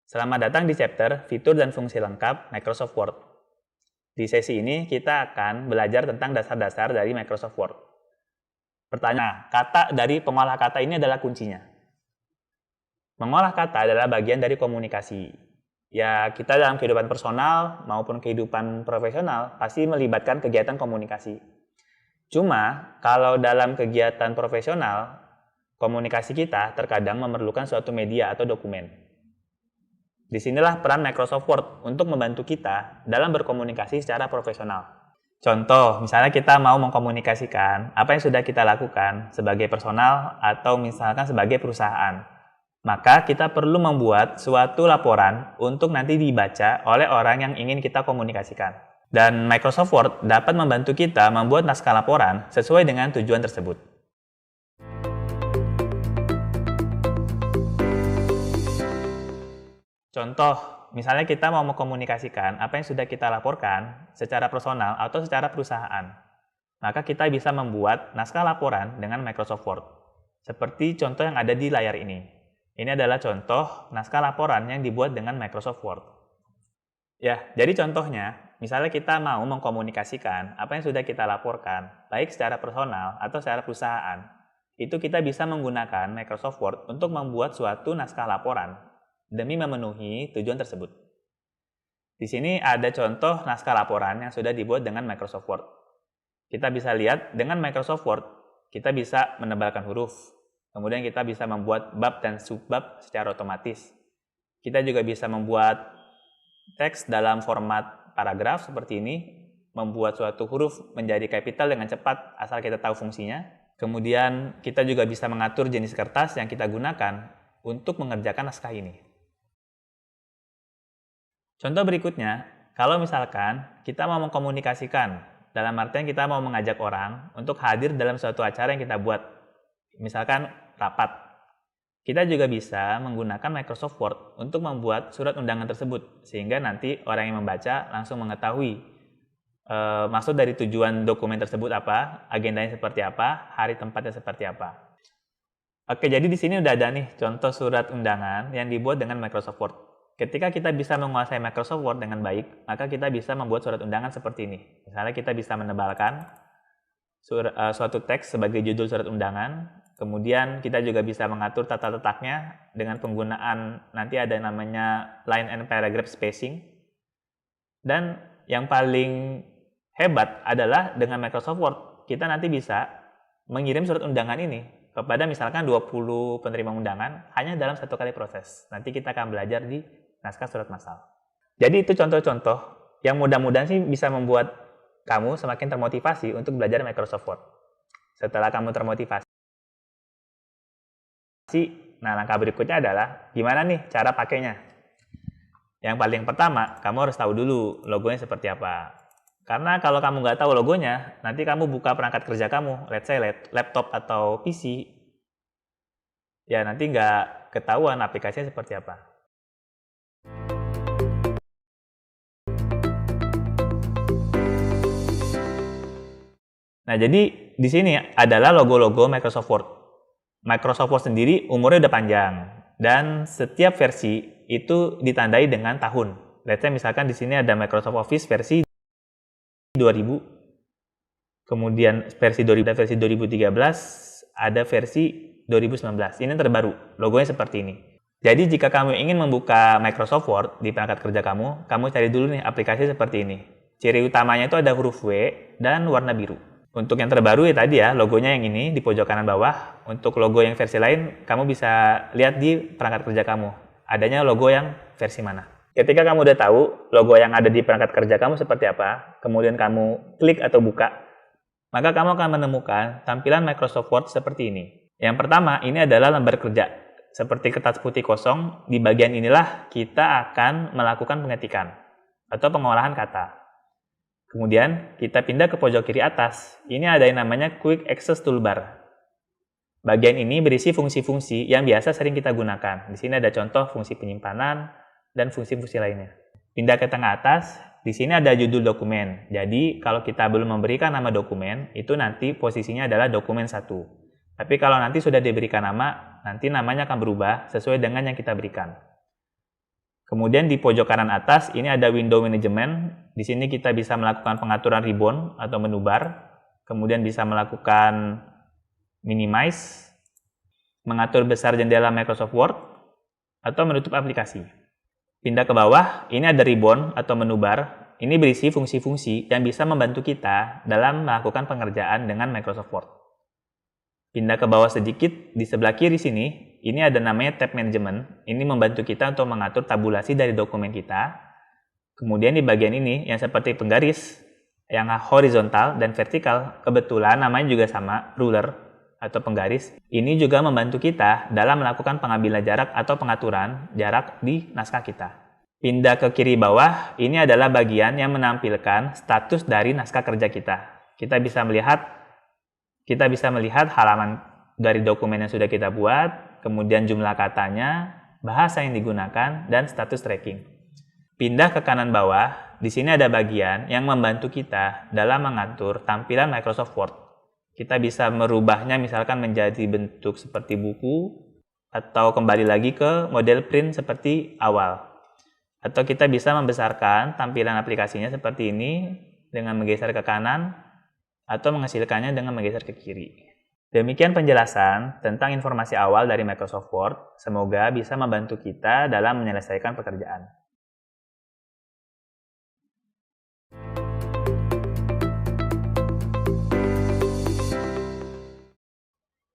Selamat datang di chapter Fitur dan Fungsi Lengkap Microsoft Word. Di sesi ini kita akan belajar tentang dasar-dasar dari Microsoft Word. Pertanyaan, kata dari pengolah kata ini adalah kuncinya. Mengolah kata adalah bagian dari komunikasi. Ya, kita dalam kehidupan personal maupun kehidupan profesional pasti melibatkan kegiatan komunikasi. Cuma, kalau dalam kegiatan profesional, komunikasi kita terkadang memerlukan suatu media atau dokumen. Disinilah peran Microsoft Word untuk membantu kita dalam berkomunikasi secara profesional. Contoh, misalnya kita mau mengkomunikasikan apa yang sudah kita lakukan sebagai personal atau misalkan sebagai perusahaan. Maka kita perlu membuat suatu laporan untuk nanti dibaca oleh orang yang ingin kita komunikasikan. Dan Microsoft Word dapat membantu kita membuat naskah laporan sesuai dengan tujuan tersebut. Contoh, misalnya kita mau mengkomunikasikan apa yang sudah kita laporkan secara personal atau secara perusahaan. Maka kita bisa membuat naskah laporan dengan Microsoft Word. Seperti contoh yang ada di layar ini. Ini adalah contoh naskah laporan yang dibuat dengan Microsoft Word. Ya, jadi contohnya, misalnya kita mau mengkomunikasikan apa yang sudah kita laporkan, baik secara personal atau secara perusahaan, itu kita bisa menggunakan Microsoft Word untuk membuat suatu naskah laporan demi memenuhi tujuan tersebut. Di sini ada contoh naskah laporan yang sudah dibuat dengan Microsoft Word. Kita bisa lihat dengan Microsoft Word, kita bisa menebalkan huruf. Kemudian kita bisa membuat bab dan subbab secara otomatis. Kita juga bisa membuat teks dalam format paragraf seperti ini, membuat suatu huruf menjadi kapital dengan cepat asal kita tahu fungsinya. Kemudian kita juga bisa mengatur jenis kertas yang kita gunakan untuk mengerjakan naskah ini. Contoh berikutnya, kalau misalkan kita mau mengkomunikasikan, dalam artian kita mau mengajak orang untuk hadir dalam suatu acara yang kita buat, misalkan rapat. Kita juga bisa menggunakan Microsoft Word untuk membuat surat undangan tersebut, sehingga nanti orang yang membaca langsung mengetahui maksud dari tujuan dokumen tersebut apa, agendanya seperti apa, hari tempatnya seperti apa. Oke, jadi di sini udah ada nih contoh surat undangan yang dibuat dengan Microsoft Word. Ketika kita bisa menguasai Microsoft Word dengan baik, maka kita bisa membuat surat undangan seperti ini. Misalnya kita bisa menebalkan suatu teks sebagai judul surat undangan, kemudian kita juga bisa mengatur tata letaknya dengan penggunaan nanti ada namanya line and paragraph spacing. Dan yang paling hebat adalah dengan Microsoft Word, kita nanti bisa mengirim surat undangan ini kepada misalkan 20 penerima undangan hanya dalam satu kali proses. Nanti kita akan belajar di naskah surat massal. Jadi itu contoh-contoh yang mudah-mudahan sih bisa membuat kamu semakin termotivasi untuk belajar Microsoft Word. Setelah kamu termotivasi, nah langkah berikutnya adalah gimana nih cara pakainya. Yang paling pertama, kamu harus tahu dulu logonya seperti apa. Karena kalau kamu nggak tahu logonya, nanti kamu buka perangkat kerja kamu, let's say laptop atau PC, ya nanti nggak ketahuan aplikasinya seperti apa. Nah, jadi di sini adalah logo-logo Microsoft Word. Microsoft Word sendiri umurnya udah panjang, dan setiap versi itu ditandai dengan tahun. Let's say misalkan di sini ada Microsoft Office versi 2000, kemudian versi 2000 dan versi 2013, ada versi 2019. Ini terbaru, logonya seperti ini. Jadi jika kamu ingin membuka Microsoft Word di perangkat kerja kamu cari dulu nih aplikasi seperti ini. Ciri utamanya itu ada huruf W dan warna biru. Untuk yang terbaru ya tadi ya, logonya yang ini di pojok kanan bawah. Untuk logo yang versi lain, kamu bisa lihat di perangkat kerja kamu. Adanya logo yang versi mana. Ketika kamu udah tahu logo yang ada di perangkat kerja kamu seperti apa, kemudian kamu klik atau buka, maka kamu akan menemukan tampilan Microsoft Word seperti ini. Yang pertama, ini adalah lembar kerja. Seperti kertas putih kosong, di bagian inilah kita akan melakukan pengetikan atau pengolahan kata. Kemudian kita pindah ke pojok kiri atas. Ini ada yang namanya Quick Access Toolbar. Bagian ini berisi fungsi-fungsi yang biasa sering kita gunakan. Di sini ada contoh fungsi penyimpanan dan fungsi-fungsi lainnya. Pindah ke tengah atas, di sini ada judul dokumen. Jadi kalau kita belum memberikan nama dokumen, itu nanti posisinya adalah dokumen 1. Tapi kalau nanti sudah diberikan nama, nanti namanya akan berubah sesuai dengan yang kita berikan. Kemudian di pojok kanan atas ini ada window management. Di sini kita bisa melakukan pengaturan ribbon atau menu bar. Kemudian bisa melakukan minimize, mengatur besar jendela Microsoft Word, atau menutup aplikasi. Pindah ke bawah, ini ada ribbon atau menu bar. Ini berisi fungsi-fungsi yang bisa membantu kita dalam melakukan pengerjaan dengan Microsoft Word. Pindah ke bawah sedikit, di sebelah kiri sini, ini ada namanya tab management. Ini membantu kita untuk mengatur tabulasi dari dokumen kita. Kemudian di bagian ini, yang seperti penggaris, yang horizontal dan vertikal, kebetulan namanya juga sama, ruler atau penggaris. Ini juga membantu kita dalam melakukan pengambilan jarak atau pengaturan jarak di naskah kita. Pindah ke kiri bawah, ini adalah bagian yang menampilkan status dari naskah kerja kita. Kita bisa melihat halaman dari dokumen yang sudah kita buat, kemudian jumlah katanya, bahasa yang digunakan, dan status tracking. Pindah ke kanan bawah, di sini ada bagian yang membantu kita dalam mengatur tampilan Microsoft Word. Kita bisa merubahnya misalkan menjadi bentuk seperti buku, atau kembali lagi ke model print seperti awal. Atau kita bisa membesarkan tampilan aplikasinya seperti ini dengan menggeser ke kanan, atau menghasilkannya dengan menggeser ke kiri. Demikian penjelasan tentang informasi awal dari Microsoft Word. Semoga bisa membantu kita dalam menyelesaikan pekerjaan.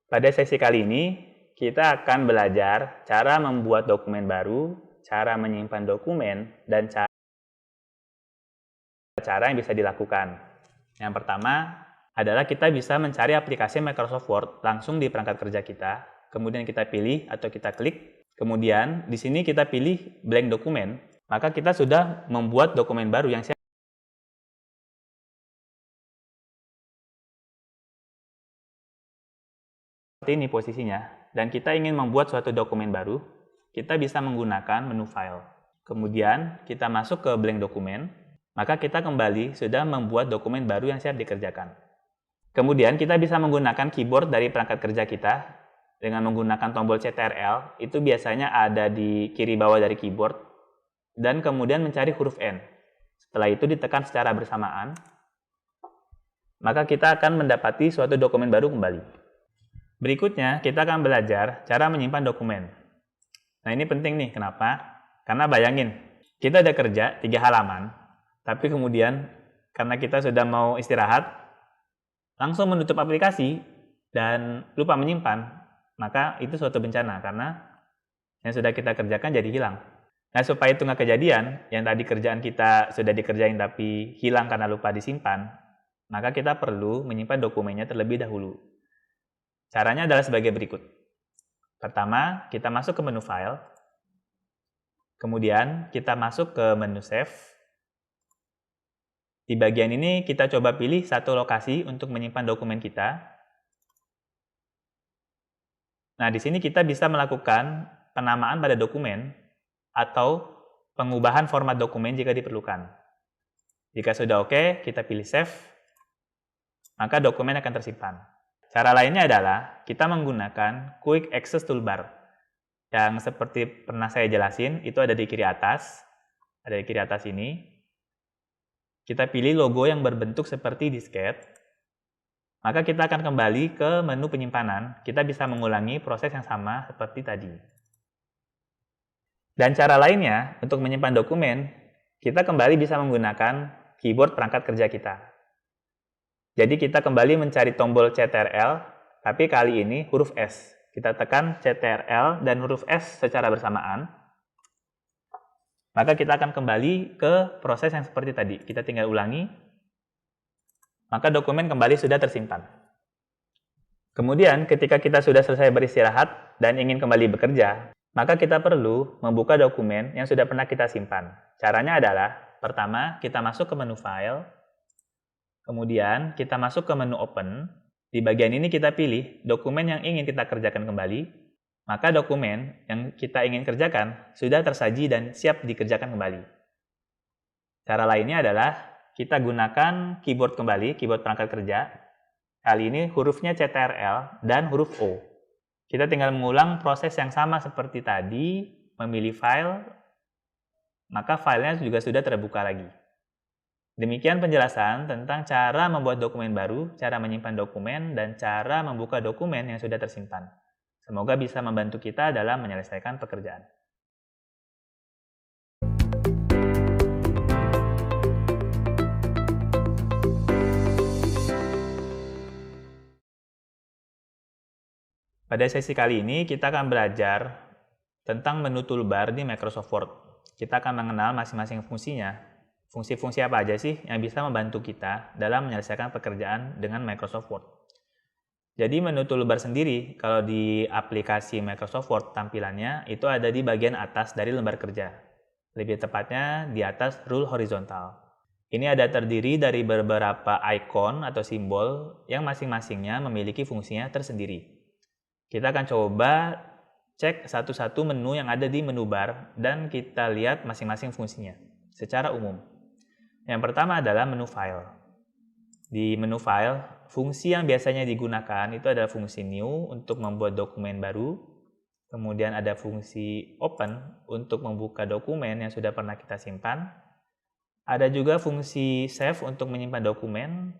Pada sesi kali ini, kita akan belajar cara membuat dokumen baru, cara menyimpan dokumen, dan cara yang bisa dilakukan. Yang pertama adalah kita bisa mencari aplikasi Microsoft Word langsung di perangkat kerja kita, kemudian kita pilih atau kita klik, kemudian di sini kita pilih blank dokumen, maka kita sudah membuat dokumen baru yang siap. Seperti ini posisinya, dan kita ingin membuat suatu dokumen baru, kita bisa menggunakan menu file. Kemudian kita masuk ke blank dokumen, maka kita kembali sudah membuat dokumen baru yang siap dikerjakan. Kemudian kita bisa menggunakan keyboard dari perangkat kerja kita dengan menggunakan tombol CTRL, itu biasanya ada di kiri bawah dari keyboard, dan kemudian mencari huruf N. Setelah itu ditekan secara bersamaan, maka kita akan mendapati suatu dokumen baru kembali. Berikutnya, kita akan belajar cara menyimpan dokumen. Nah, ini penting nih, kenapa? Karena bayangin, kita ada kerja 3 halaman, tapi kemudian karena kita sudah mau istirahat, langsung menutup aplikasi dan lupa menyimpan, maka itu suatu bencana karena yang sudah kita kerjakan jadi hilang. Nah, supaya itu nggak kejadian, yang tadi kerjaan kita sudah dikerjain tapi hilang karena lupa disimpan, maka kita perlu menyimpan dokumennya terlebih dahulu. Caranya adalah sebagai berikut. Pertama, kita masuk ke menu file, kemudian kita masuk ke menu save. Di bagian ini kita coba pilih satu lokasi untuk menyimpan dokumen kita. Nah, di sini kita bisa melakukan penamaan pada dokumen atau pengubahan format dokumen jika diperlukan. Jika sudah oke, kita pilih save, maka dokumen akan tersimpan. Cara lainnya adalah kita menggunakan Quick Access Toolbar yang seperti pernah saya jelasin, itu ada di kiri atas. Ada di kiri atas ini. Kita pilih logo yang berbentuk seperti disket, maka kita akan kembali ke menu penyimpanan. Kita bisa mengulangi proses yang sama seperti tadi. Dan cara lainnya untuk menyimpan dokumen, kita kembali bisa menggunakan keyboard perangkat kerja kita. Jadi kita kembali mencari tombol CTRL, tapi kali ini huruf S. Kita tekan CTRL dan huruf S secara bersamaan. Maka kita akan kembali ke proses yang seperti tadi. Kita tinggal ulangi, maka dokumen kembali sudah tersimpan. Kemudian ketika kita sudah selesai beristirahat dan ingin kembali bekerja, maka kita perlu membuka dokumen yang sudah pernah kita simpan. Caranya adalah, pertama kita masuk ke menu file, kemudian kita masuk ke menu open. Di bagian ini kita pilih dokumen yang ingin kita kerjakan kembali. Maka dokumen yang kita ingin kerjakan sudah tersaji dan siap dikerjakan kembali. Cara lainnya adalah kita gunakan keyboard kembali, keyboard perangkat kerja. Kali ini hurufnya CTRL dan huruf O. Kita tinggal mengulang proses yang sama seperti tadi, memilih file, maka filenya juga sudah terbuka lagi. Demikian penjelasan tentang cara membuat dokumen baru, cara menyimpan dokumen, dan cara membuka dokumen yang sudah tersimpan. Semoga bisa membantu kita dalam menyelesaikan pekerjaan. Pada sesi kali ini kita akan belajar tentang menu toolbar di Microsoft Word. Kita akan mengenal masing-masing fungsinya. Fungsi-fungsi apa aja sih yang bisa membantu kita dalam menyelesaikan pekerjaan dengan Microsoft Word. Jadi menu toolbar sendiri, kalau di aplikasi Microsoft Word tampilannya itu ada di bagian atas dari lembar kerja. Lebih tepatnya di atas rule horizontal. Ini ada terdiri dari beberapa icon atau simbol yang masing-masingnya memiliki fungsinya tersendiri. Kita akan coba cek satu-satu menu yang ada di menu bar dan kita lihat masing-masing fungsinya secara umum. Yang pertama adalah menu file. Di menu file, fungsi yang biasanya digunakan itu adalah fungsi new untuk membuat dokumen baru. Kemudian ada fungsi open untuk membuka dokumen yang sudah pernah kita simpan. Ada juga fungsi save untuk menyimpan dokumen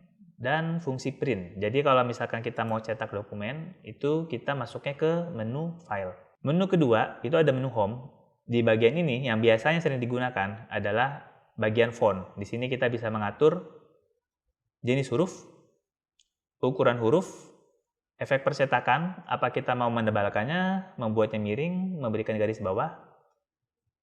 dan fungsi print. Jadi kalau misalkan kita mau cetak dokumen, itu kita masuknya ke menu file. Menu kedua itu ada menu home. Di bagian ini yang biasanya sering digunakan adalah bagian font. Di sini kita bisa mengatur jenis huruf, ukuran huruf, efek percetakan, apa kita mau menebalkannya, membuatnya miring, memberikan garis bawah.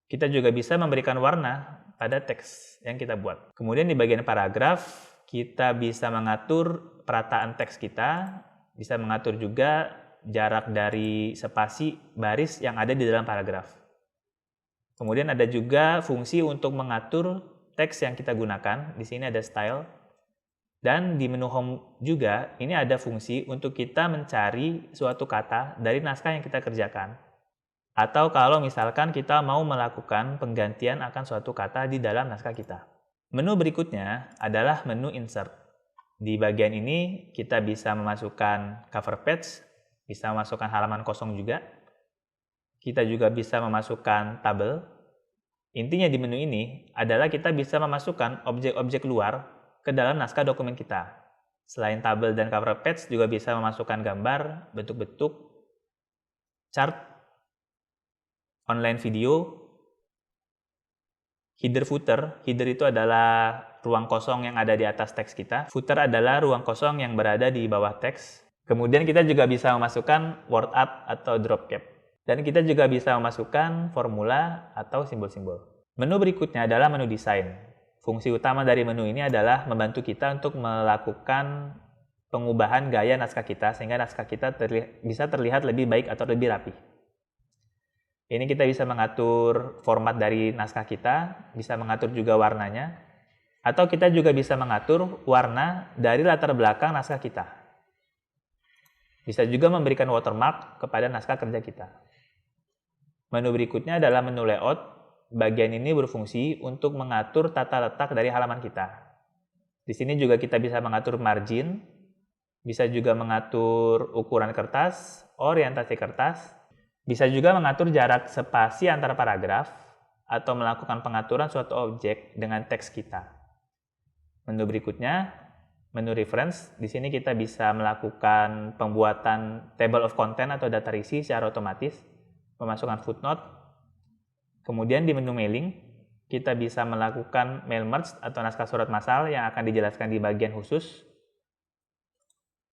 Kita juga bisa memberikan warna pada teks yang kita buat. Kemudian di bagian paragraf, kita bisa mengatur perataan teks kita, bisa mengatur juga jarak dari spasi baris yang ada di dalam paragraf. Kemudian ada juga fungsi untuk mengatur teks yang kita gunakan. Di sini ada style. Dan di menu home juga, ini ada fungsi untuk kita mencari suatu kata dari naskah yang kita kerjakan. Atau kalau misalkan kita mau melakukan penggantian akan suatu kata di dalam naskah kita. Menu berikutnya adalah menu insert. Di bagian ini kita bisa memasukkan cover page, bisa memasukkan halaman kosong juga. Kita juga bisa memasukkan tabel. Intinya di menu ini adalah kita bisa memasukkan objek-objek luar ke dalam naskah dokumen kita. Selain tabel dan cover page, juga bisa memasukkan gambar, bentuk-bentuk, chart, online video, header footer. Header itu adalah ruang kosong yang ada di atas teks kita. Footer adalah ruang kosong yang berada di bawah teks. Kemudian kita juga bisa memasukkan word art atau drop cap. Dan kita juga bisa memasukkan formula atau simbol-simbol. Menu berikutnya adalah menu desain. Fungsi utama dari menu ini adalah membantu kita untuk melakukan pengubahan gaya naskah kita sehingga naskah kita bisa terlihat lebih baik atau lebih rapi. Ini kita bisa mengatur format dari naskah kita, bisa mengatur juga warnanya, atau kita juga bisa mengatur warna dari latar belakang naskah kita. Bisa juga memberikan watermark kepada naskah kerja kita. Menu berikutnya adalah menu layout. Bagian ini berfungsi untuk mengatur tata letak dari halaman kita. Di sini juga kita bisa mengatur margin, bisa juga mengatur ukuran kertas, orientasi kertas, bisa juga mengatur jarak spasi antara paragraf, atau melakukan pengaturan suatu objek dengan teks kita. Menu berikutnya, menu reference. Di sini kita bisa melakukan pembuatan table of content atau daftar isi secara otomatis, memasukkan footnote. Kemudian di menu mailing, kita bisa melakukan mail merge atau naskah surat massal yang akan dijelaskan di bagian khusus.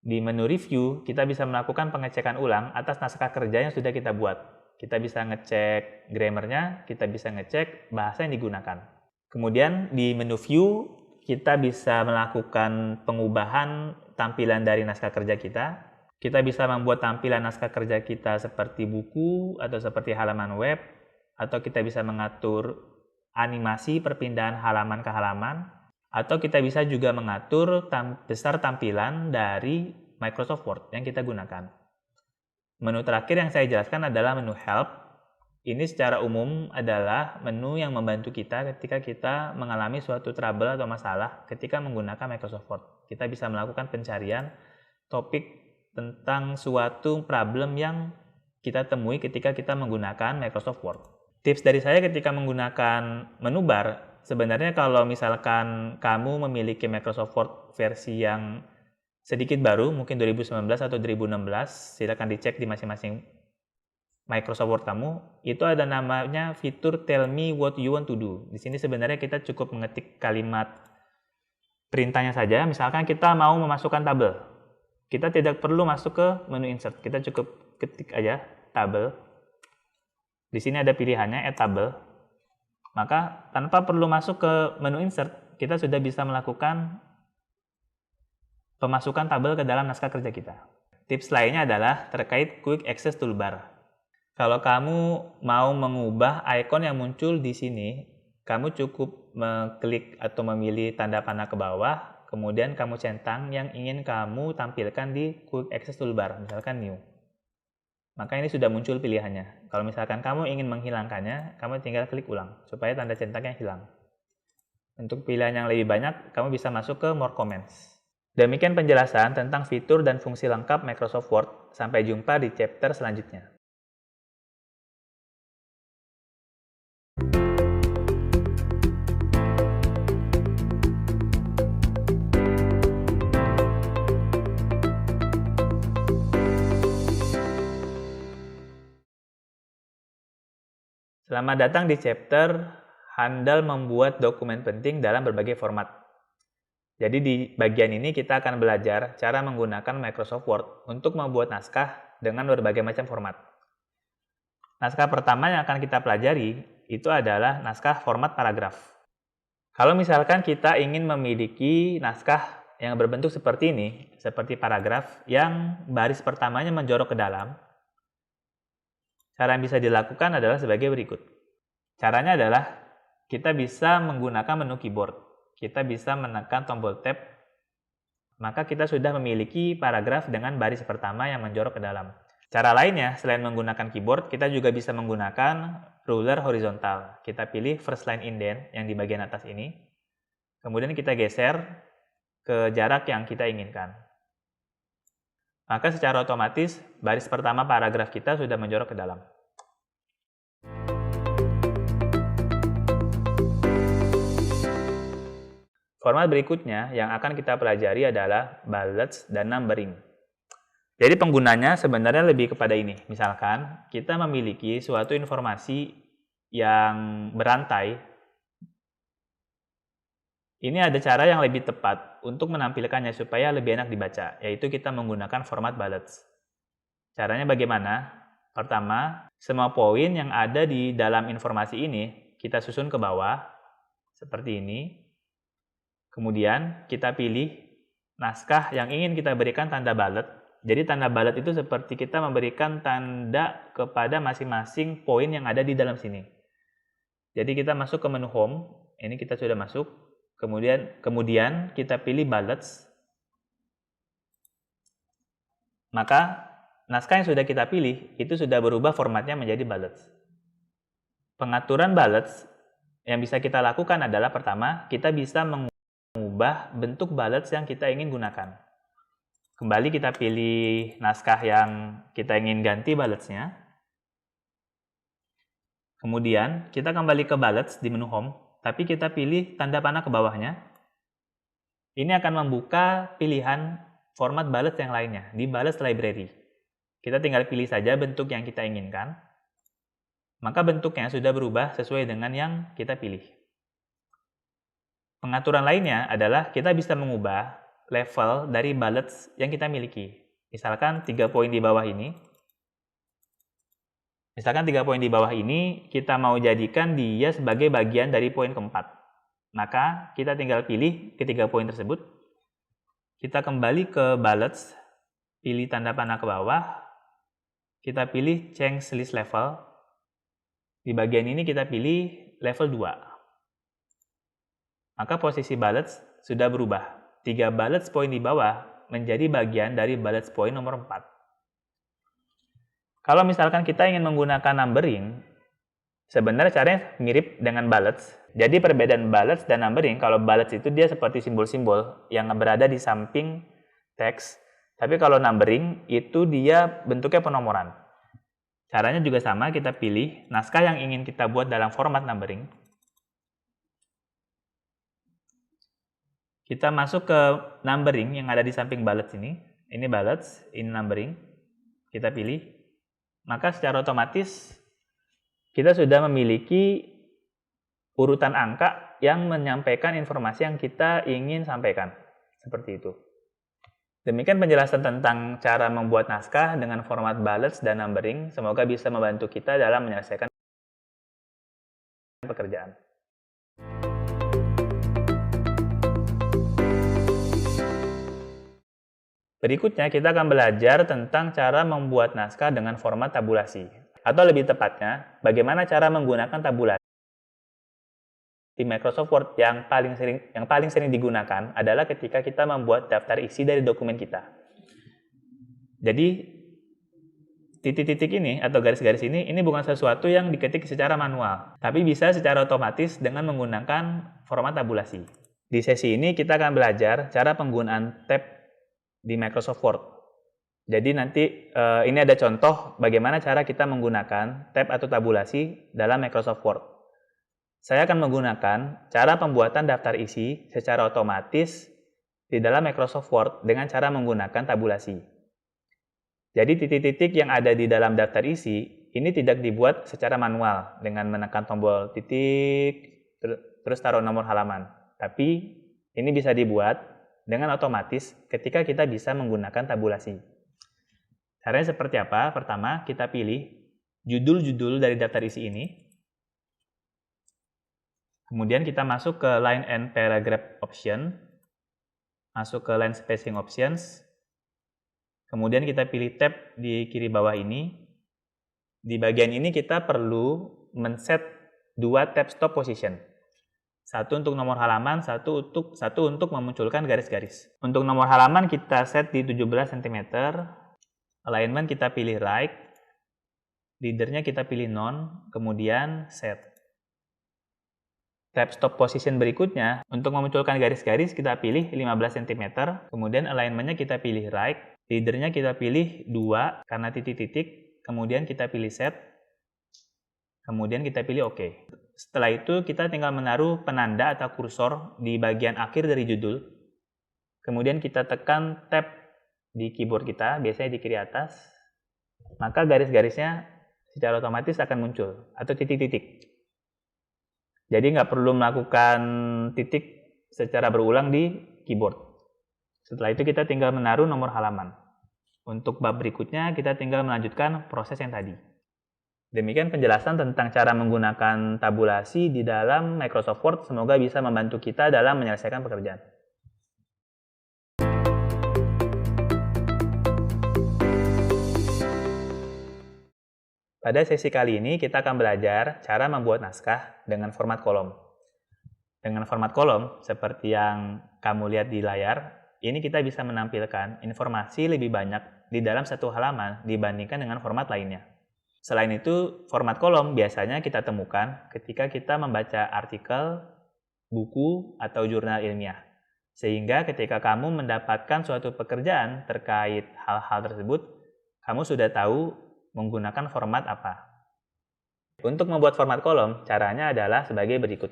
Di menu review, kita bisa melakukan pengecekan ulang atas naskah kerja yang sudah kita buat. Kita bisa ngecek grammarnya, kita bisa ngecek bahasa yang digunakan. Kemudian di menu view, kita bisa melakukan pengubahan tampilan dari naskah kerja kita. Kita bisa membuat tampilan naskah kerja kita seperti buku atau seperti halaman web, atau kita bisa mengatur animasi perpindahan halaman ke halaman, atau kita bisa juga mengatur besar tampilan dari Microsoft Word yang kita gunakan. Menu terakhir yang saya jelaskan adalah menu Help. Ini secara umum adalah menu yang membantu kita ketika kita mengalami suatu trouble atau masalah ketika menggunakan Microsoft Word. Kita bisa melakukan pencarian topik tentang suatu problem yang kita temui ketika kita menggunakan Microsoft Word. Tips dari saya ketika menggunakan menu bar, sebenarnya kalau misalkan kamu memiliki Microsoft Word versi yang sedikit baru, mungkin 2019 atau 2016, silakan dicek di masing-masing Microsoft Word kamu, itu ada namanya fitur Tell me what you want to do. Di sini sebenarnya kita cukup mengetik kalimat perintahnya saja, misalkan kita mau memasukkan tabel. Kita tidak perlu masuk ke menu insert, kita cukup ketik aja tabel. Di sini ada pilihannya add table. Maka tanpa perlu masuk ke menu insert, kita sudah bisa melakukan pemasukan tabel ke dalam naskah kerja kita. Tips lainnya adalah terkait Quick Access Toolbar. Kalau kamu mau mengubah icon yang muncul di sini, kamu cukup mengklik atau memilih tanda panah ke bawah, kemudian kamu centang yang ingin kamu tampilkan di Quick Access Toolbar, misalkan New. Maka ini sudah muncul pilihannya. Kalau misalkan kamu ingin menghilangkannya, kamu tinggal klik ulang, supaya tanda centangnya hilang. Untuk pilihan yang lebih banyak, kamu bisa masuk ke More Comments. Demikian penjelasan tentang fitur dan fungsi lengkap Microsoft Word. Sampai jumpa di chapter selanjutnya. Selamat datang di chapter handal membuat dokumen penting dalam berbagai format. Jadi di bagian ini kita akan belajar cara menggunakan Microsoft Word untuk membuat naskah dengan berbagai macam format. Naskah pertama yang akan kita pelajari itu adalah naskah format paragraf. Kalau misalkan kita ingin memiliki naskah yang berbentuk seperti ini, seperti paragraf yang baris pertamanya menjorok ke dalam, cara yang bisa dilakukan adalah sebagai berikut. Caranya adalah kita bisa menggunakan menu keyboard. Kita bisa menekan tombol tab, maka kita sudah memiliki paragraf dengan baris pertama yang menjorok ke dalam. Cara lainnya, selain menggunakan keyboard, kita juga bisa menggunakan ruler horizontal. Kita pilih first line indent yang di bagian atas ini. Kemudian kita geser ke jarak yang kita inginkan. Maka secara otomatis baris pertama paragraf kita sudah menjorok ke dalam. Format berikutnya yang akan kita pelajari adalah bullets dan numbering. Jadi penggunanya sebenarnya lebih kepada ini. Misalkan kita memiliki suatu informasi yang berantai. Ini ada cara yang lebih tepat untuk menampilkannya supaya lebih enak dibaca, yaitu kita menggunakan format bullets. Caranya bagaimana? Pertama, semua poin yang ada di dalam informasi ini kita susun ke bawah, seperti ini. Kemudian kita pilih naskah yang ingin kita berikan tanda bullet. Jadi tanda bullet itu seperti kita memberikan tanda kepada masing-masing poin yang ada di dalam sini. Jadi kita masuk ke menu home, ini kita sudah masuk. Kemudian kita pilih bullets. Maka naskah yang sudah kita pilih itu sudah berubah formatnya menjadi bullets. Pengaturan bullets yang bisa kita lakukan adalah pertama, kita bisa mengubah bentuk bullets yang kita ingin gunakan. Kembali kita pilih naskah yang kita ingin ganti bulletsnya. Kemudian kita kembali ke bullets di menu home. Tapi kita pilih tanda panah ke bawahnya. Ini akan membuka pilihan format bullets yang lainnya di bullets library. Kita tinggal pilih saja bentuk yang kita inginkan. Maka bentuknya sudah berubah sesuai dengan yang kita pilih. Pengaturan lainnya adalah kita bisa mengubah level dari bullets yang kita miliki. Misalkan 3 poin di bawah ini. Misalkan 3 poin di bawah ini, kita mau jadikan dia sebagai bagian dari poin keempat. Maka, kita tinggal pilih ketiga poin tersebut. Kita kembali ke bullets, pilih tanda panah ke bawah. Kita pilih change list level. Di bagian ini kita pilih level 2. Maka posisi bullets sudah berubah. 3 bullets poin di bawah menjadi bagian dari bullets poin nomor 4. Kalau misalkan kita ingin menggunakan numbering, sebenarnya caranya mirip dengan bullets. Jadi perbedaan bullets dan numbering, kalau bullets itu dia seperti simbol-simbol yang berada di samping teks. Tapi kalau numbering itu dia bentuknya penomoran. Caranya juga sama, kita pilih naskah yang ingin kita buat dalam format numbering. Kita masuk ke numbering yang ada di samping bullets ini. Ini bullets, ini numbering. Kita pilih. Maka secara otomatis kita sudah memiliki urutan angka yang menyampaikan informasi yang kita ingin sampaikan. Seperti itu. Demikian penjelasan tentang cara membuat naskah dengan format bullets dan numbering. Semoga bisa membantu kita dalam menyelesaikan pekerjaan. Berikutnya kita akan belajar tentang cara membuat naskah dengan format tabulasi. Atau lebih tepatnya, bagaimana cara menggunakan tabulasi. Di Microsoft Word yang paling sering digunakan adalah ketika kita membuat daftar isi dari dokumen kita. Jadi, titik-titik ini atau garis-garis ini bukan sesuatu yang diketik secara manual, tapi bisa secara otomatis dengan menggunakan format tabulasi. Di sesi ini kita akan belajar cara penggunaan tab di Microsoft Word. Jadi nanti ini ada contoh bagaimana cara kita menggunakan tab atau tabulasi dalam Microsoft Word. Saya akan menggunakan cara pembuatan daftar isi secara otomatis di dalam Microsoft Word dengan cara menggunakan tabulasi. Jadi titik-titik yang ada di dalam daftar isi ini tidak dibuat secara manual dengan menekan tombol titik terus taruh nomor halaman. Tapi ini bisa dibuat dengan otomatis ketika kita bisa menggunakan tabulasi. Caranya seperti apa? Pertama, kita pilih judul-judul dari daftar isi ini. Kemudian kita masuk ke line and paragraph option. Masuk ke line spacing options. Kemudian kita pilih tab di kiri bawah ini. Di bagian ini kita perlu men-set 2 tab stop position. Satu untuk nomor halaman, satu untuk memunculkan garis-garis. Untuk nomor halaman kita set di 17 cm. Alignment kita pilih right. Leadernya kita pilih none, kemudian set. Tab stop position berikutnya, untuk memunculkan garis-garis kita pilih 15 cm. Kemudian alignmentnya kita pilih right. Leadernya kita pilih 2 karena titik-titik. Kemudian kita pilih set. Kemudian kita pilih OK. Setelah itu kita tinggal menaruh penanda atau kursor di bagian akhir dari judul. Kemudian kita tekan tab di keyboard kita, biasanya di kiri atas. Maka garis-garisnya secara otomatis akan muncul, atau titik-titik. Jadi nggak perlu melakukan titik secara berulang di keyboard. Setelah itu kita tinggal menaruh nomor halaman. Untuk bab berikutnya kita tinggal melanjutkan proses yang tadi. Demikian penjelasan tentang cara menggunakan tabulasi di dalam Microsoft Word. Semoga bisa membantu kita dalam menyelesaikan pekerjaan. Pada sesi kali ini kita akan belajar cara membuat naskah dengan format kolom. Dengan format kolom, seperti yang kamu lihat di layar, ini kita bisa menampilkan informasi lebih banyak di dalam satu halaman dibandingkan dengan format lainnya. Selain itu, format kolom biasanya kita temukan ketika kita membaca artikel, buku, atau jurnal ilmiah. Sehingga ketika kamu mendapatkan suatu pekerjaan terkait hal-hal tersebut, kamu sudah tahu menggunakan format apa. Untuk membuat format kolom, caranya adalah sebagai berikut.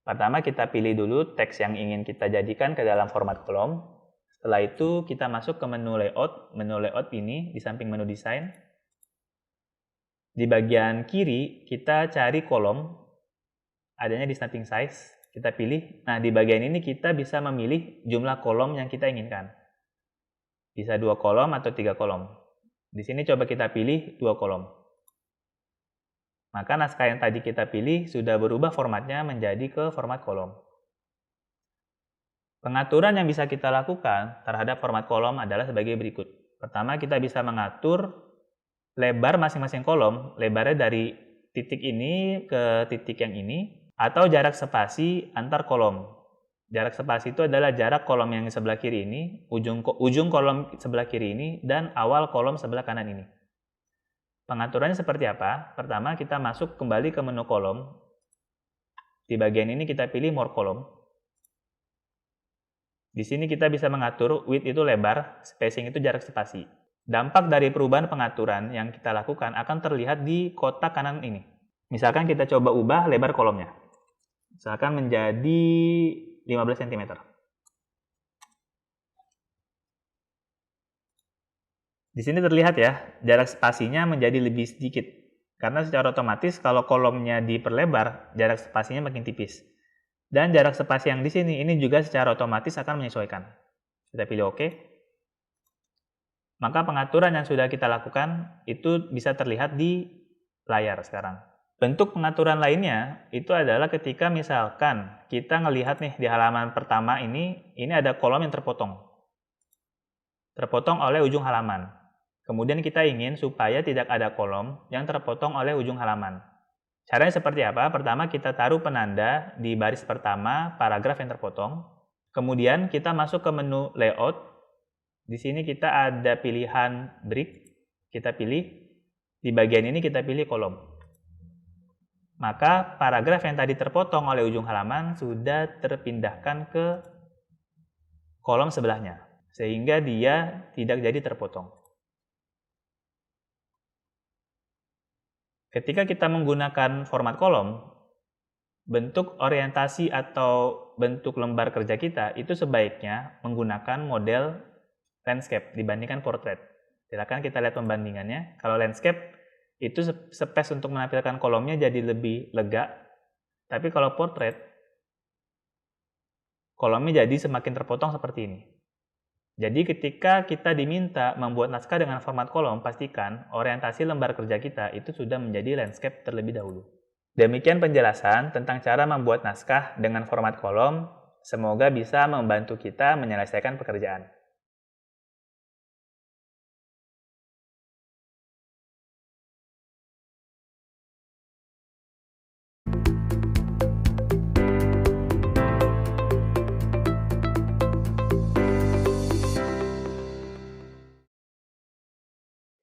Pertama, kita pilih dulu teks yang ingin kita jadikan ke dalam format kolom. Setelah itu, kita masuk ke menu layout. Menu layout ini di samping menu desain. Di bagian kiri, kita cari kolom, adanya di samping size, kita pilih. Nah, di bagian ini kita bisa memilih jumlah kolom yang kita inginkan. Bisa 2 kolom atau 3 kolom. Di sini coba kita pilih 2 kolom. Maka naskah yang tadi kita pilih sudah berubah formatnya menjadi ke format kolom. Pengaturan yang bisa kita lakukan terhadap format kolom adalah sebagai berikut. Pertama, kita bisa mengatur lebar masing-masing kolom, lebarnya dari titik ini ke titik yang ini, atau jarak spasi antar kolom. Jarak spasi itu adalah jarak kolom yang sebelah kiri ini, ujung kolom sebelah kiri ini, dan awal kolom sebelah kanan ini. Pengaturannya seperti apa? Pertama, kita masuk kembali ke menu kolom. Di bagian ini kita pilih More Column. Di sini kita bisa mengatur width itu lebar, spacing itu jarak spasi. Dampak dari perubahan pengaturan yang kita lakukan akan terlihat di kotak kanan ini. Misalkan kita coba ubah lebar kolomnya. Misalkan menjadi 15 cm. Di sini terlihat ya, jarak spasinya menjadi lebih sedikit. Karena secara otomatis kalau kolomnya diperlebar, jarak spasinya makin tipis. Dan jarak spasi yang di sini ini juga secara otomatis akan menyesuaikan. Kita pilih OK. Maka pengaturan yang sudah kita lakukan itu bisa terlihat di layar sekarang. Bentuk pengaturan lainnya itu adalah ketika misalkan kita ngelihat nih di halaman pertama ini ada kolom yang terpotong. Terpotong oleh ujung halaman. Kemudian kita ingin supaya tidak ada kolom yang terpotong oleh ujung halaman. Caranya seperti apa? Pertama kita taruh penanda di baris pertama paragraf yang terpotong. Kemudian kita masuk ke menu layout. Di sini kita ada pilihan break, kita pilih, di bagian ini kita pilih kolom. Maka paragraf yang tadi terpotong oleh ujung halaman sudah terpindahkan ke kolom sebelahnya, sehingga dia tidak jadi terpotong. Ketika kita menggunakan format kolom, bentuk orientasi atau bentuk lembar kerja kita itu sebaiknya menggunakan model landscape dibandingkan portrait. Silakan kita lihat pembandingannya. Kalau landscape itu space untuk menampilkan kolomnya jadi lebih lega. Tapi kalau portrait, kolomnya jadi semakin terpotong seperti ini. Jadi ketika kita diminta membuat naskah dengan format kolom, pastikan orientasi lembar kerja kita itu sudah menjadi landscape terlebih dahulu. Demikian penjelasan tentang cara membuat naskah dengan format kolom. Semoga bisa membantu kita menyelesaikan pekerjaan.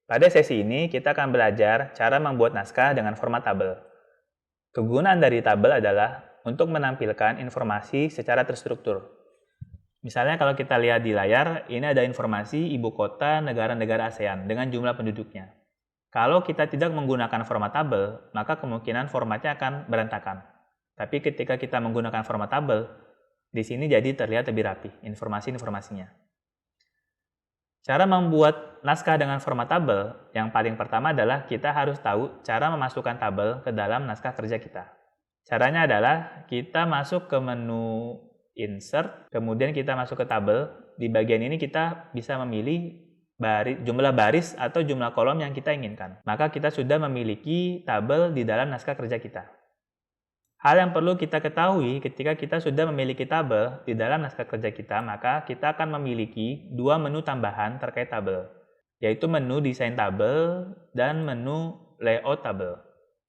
Pada sesi ini, kita akan belajar cara membuat naskah dengan format tabel. Kegunaan dari tabel adalah untuk menampilkan informasi secara terstruktur. Misalnya kalau kita lihat di layar, ini ada informasi ibu kota negara-negara ASEAN dengan jumlah penduduknya. Kalau kita tidak menggunakan format tabel, maka kemungkinan formatnya akan berantakan. Tapi ketika kita menggunakan format tabel, di sini jadi terlihat lebih rapi informasi-informasinya. Cara membuat naskah dengan format tabel, yang paling pertama adalah kita harus tahu cara memasukkan tabel ke dalam naskah kerja kita. Caranya adalah kita masuk ke menu Insert, kemudian kita masuk ke tabel. Di bagian ini kita bisa memilih jumlah baris atau jumlah kolom yang kita inginkan. Maka kita sudah memiliki tabel di dalam naskah kerja kita. Hal yang perlu kita ketahui ketika kita sudah memiliki tabel di dalam naskah kerja kita, maka kita akan memiliki dua menu tambahan terkait tabel, yaitu menu desain tabel dan menu layout tabel.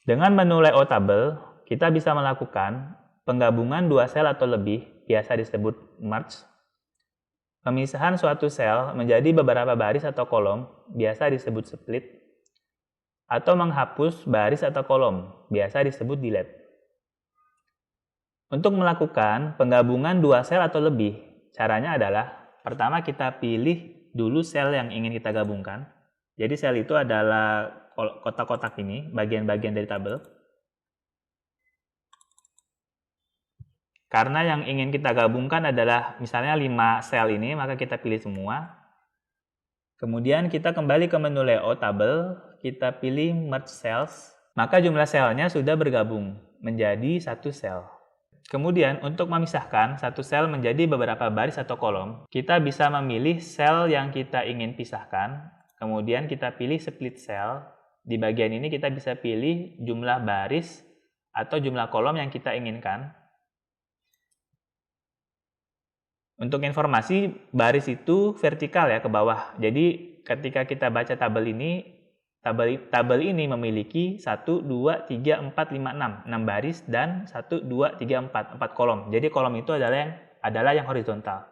Dengan menu layout tabel, kita bisa melakukan penggabungan dua sel atau lebih, biasa disebut merge, pemisahan suatu sel menjadi beberapa baris atau kolom, biasa disebut split, atau menghapus baris atau kolom, biasa disebut delete. Untuk melakukan penggabungan dua sel atau lebih, caranya adalah pertama kita pilih dulu sel yang ingin kita gabungkan. Jadi sel itu adalah kotak-kotak ini, bagian-bagian dari tabel. Karena yang ingin kita gabungkan adalah misalnya 5 sel ini, maka kita pilih semua. Kemudian kita kembali ke menu layout tabel, kita pilih merge cells, maka jumlah selnya sudah bergabung menjadi satu sel. Kemudian untuk memisahkan satu sel menjadi beberapa baris atau kolom, kita bisa memilih sel yang kita ingin pisahkan, kemudian kita pilih split cell. Di bagian ini kita bisa pilih jumlah baris atau jumlah kolom yang kita inginkan. Untuk informasi, baris itu vertikal ya ke bawah. Jadi ketika kita baca tabel ini, tabel ini memiliki 1, 2, 3, 4, 5, 6. 6 baris dan 1, 2, 3, 4. 4 kolom. Jadi kolom itu adalah yang horizontal.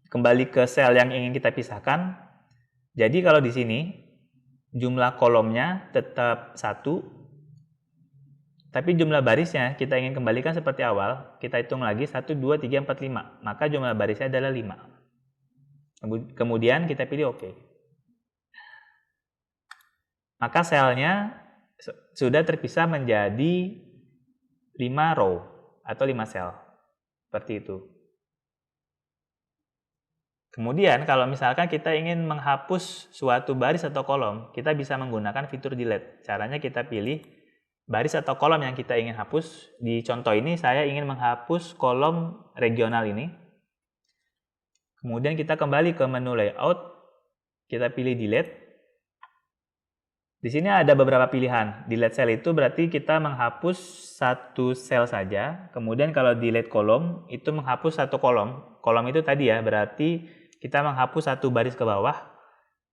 Kembali ke sel yang ingin kita pisahkan. Jadi kalau di sini, jumlah kolomnya tetap 1. Tapi jumlah barisnya kita ingin kembalikan seperti awal. Kita hitung lagi 1, 2, 3, 4, 5. Maka jumlah barisnya adalah 5. Kemudian kita pilih OK. Maka selnya sudah terpisah menjadi 5 row atau 5 sel. Seperti itu. Kemudian kalau misalkan kita ingin menghapus suatu baris atau kolom, kita bisa menggunakan fitur delete. Caranya kita pilih baris atau kolom yang kita ingin hapus. Di contoh ini saya ingin menghapus kolom regional ini. Kemudian kita kembali ke menu layout, kita pilih delete. Di sini ada beberapa pilihan. Delete cell itu berarti kita menghapus satu sel saja. Kemudian kalau delete kolom itu menghapus satu kolom. Kolom itu tadi ya, berarti kita menghapus satu baris ke bawah.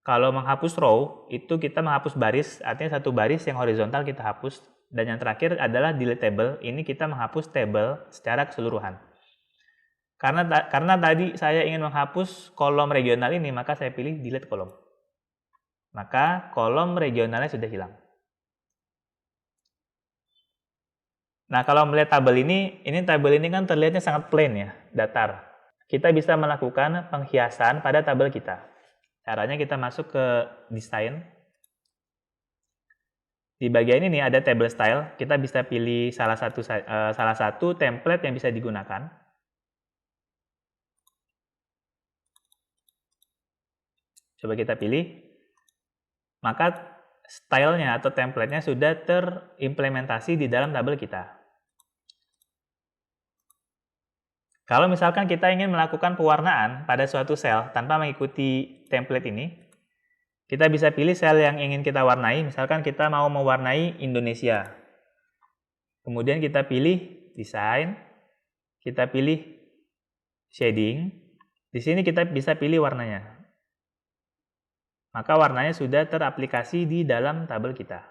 Kalau menghapus row itu kita menghapus baris, artinya satu baris yang horizontal kita hapus. Dan yang terakhir adalah delete table. Ini kita menghapus table secara keseluruhan. Karena tadi saya ingin menghapus kolom regional ini, maka saya pilih delete kolom. Maka kolom regionalnya sudah hilang. Nah, kalau melihat tabel ini tabel ini kan terlihatnya sangat plain ya, datar. Kita bisa melakukan penghiasan pada tabel kita. Caranya kita masuk ke desain. Di bagian ini ada table style, kita bisa pilih salah satu template yang bisa digunakan. Coba kita pilih. Maka stylenya atau template-nya sudah terimplementasi di dalam tabel kita. Kalau misalkan kita ingin melakukan pewarnaan pada suatu sel tanpa mengikuti template ini, kita bisa pilih sel yang ingin kita warnai. Misalkan kita mau mewarnai Indonesia. Kemudian kita pilih desain, kita pilih shading. Di sini kita bisa pilih warnanya. Maka warnanya sudah teraplikasi di dalam tabel kita.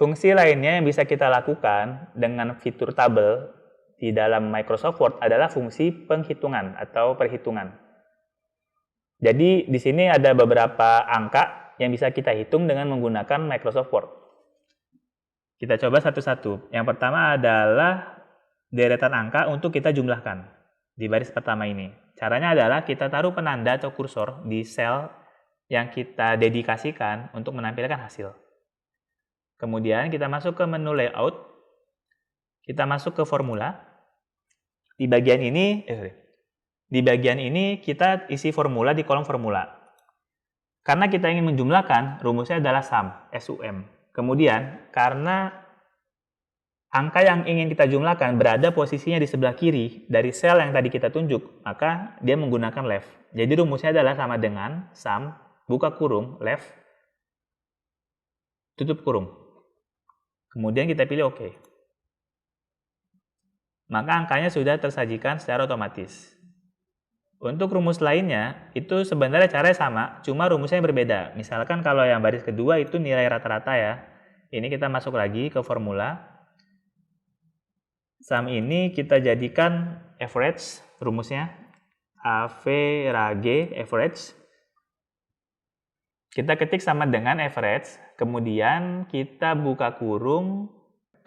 Fungsi lainnya yang bisa kita lakukan dengan fitur tabel di dalam Microsoft Word adalah fungsi penghitungan atau perhitungan. Jadi di sini ada beberapa angka yang bisa kita hitung dengan menggunakan Microsoft Word. Kita coba satu-satu. Yang pertama adalah deretan angka untuk kita jumlahkan di baris pertama ini. Caranya adalah kita taruh penanda atau kursor di sel yang kita dedikasikan untuk menampilkan hasil. Kemudian kita masuk ke menu layout, kita masuk ke formula. Di bagian ini kita isi formula di kolom formula. Karena kita ingin menjumlahkan, rumusnya adalah SUM. Kemudian karena angka yang ingin kita jumlahkan berada posisinya di sebelah kiri dari sel yang tadi kita tunjuk, maka dia menggunakan left. Jadi rumusnya adalah sama dengan sum buka kurung, left, tutup kurung. Kemudian kita pilih OK. Maka angkanya sudah tersajikan secara otomatis. Untuk rumus lainnya, itu sebenarnya caranya sama, cuma rumusnya yang berbeda. Misalkan kalau yang baris kedua itu nilai rata-rata ya. Ini kita masuk lagi ke formula. Sum ini kita jadikan average, rumusnya. average. Kita ketik sama dengan average, kemudian kita buka kurung,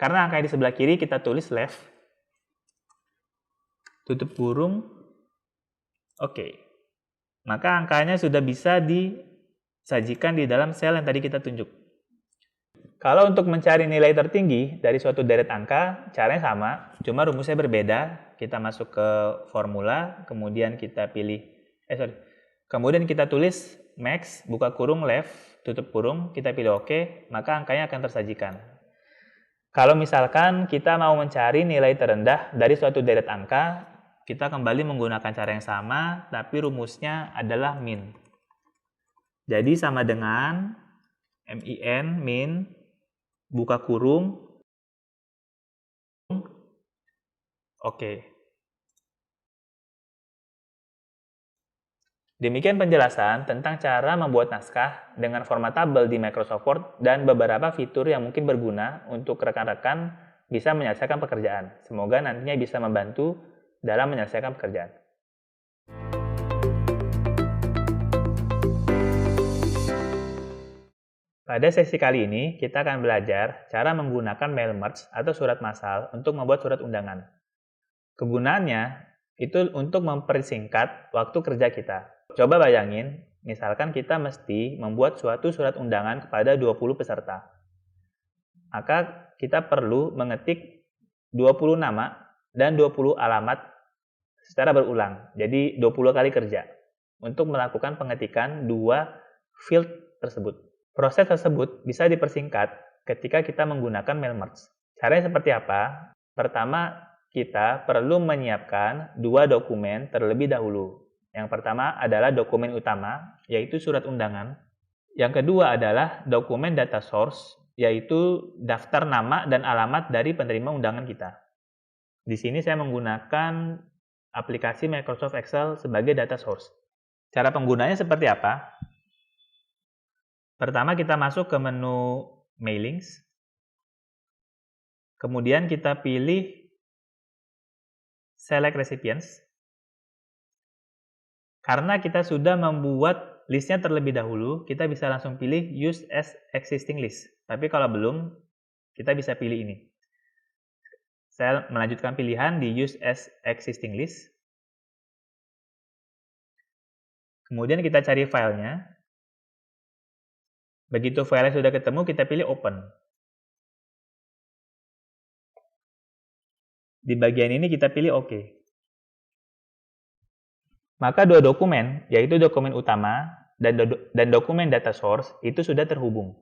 karena angka di sebelah kiri kita tulis left, tutup kurung, OK. Maka angkanya sudah bisa disajikan di dalam sel yang tadi kita tunjuk. Kalau untuk mencari nilai tertinggi dari suatu deret angka, caranya sama, cuma rumusnya berbeda. Kita masuk ke formula, kemudian kita pilih, kemudian kita tulis max, buka kurung, left, tutup kurung, kita pilih OK, maka angkanya akan tersajikan. Kalau misalkan kita mau mencari nilai terendah dari suatu deret angka, kita kembali menggunakan cara yang sama, tapi rumusnya adalah min. Jadi sama dengan min, buka kurung, OK. Demikian penjelasan tentang cara membuat naskah dengan format tabel di Microsoft Word dan beberapa fitur yang mungkin berguna untuk rekan-rekan bisa menyelesaikan pekerjaan. Semoga nantinya bisa membantu dalam menyelesaikan pekerjaan. Pada sesi kali ini, kita akan belajar cara menggunakan mail merge atau surat massal untuk membuat surat undangan. Kegunaannya itu untuk mempersingkat waktu kerja kita. Coba bayangin, misalkan kita mesti membuat suatu surat undangan kepada 20 peserta. Maka kita perlu mengetik 20 nama dan 20 alamat secara berulang. Jadi 20 kali kerja untuk melakukan pengetikan dua field tersebut. Proses tersebut bisa dipersingkat ketika kita menggunakan mail merge. Caranya seperti apa? Pertama, kita perlu menyiapkan dua dokumen terlebih dahulu. Yang pertama adalah dokumen utama, yaitu surat undangan. Yang kedua adalah dokumen data source, yaitu daftar nama dan alamat dari penerima undangan kita. Di sini saya menggunakan aplikasi Microsoft Excel sebagai data source. Cara penggunanya seperti apa? Pertama kita masuk ke menu Mailings. Kemudian kita pilih Select Recipients. Karena kita sudah membuat listnya terlebih dahulu, kita bisa langsung pilih Use as Existing List. Tapi kalau belum, kita bisa pilih ini. Saya melanjutkan pilihan di Use as Existing List. Kemudian kita cari filenya. Begitu filenya sudah ketemu, kita pilih Open. Di bagian ini kita pilih OK. Maka dua dokumen, yaitu dokumen utama dan dokumen data source, itu sudah terhubung.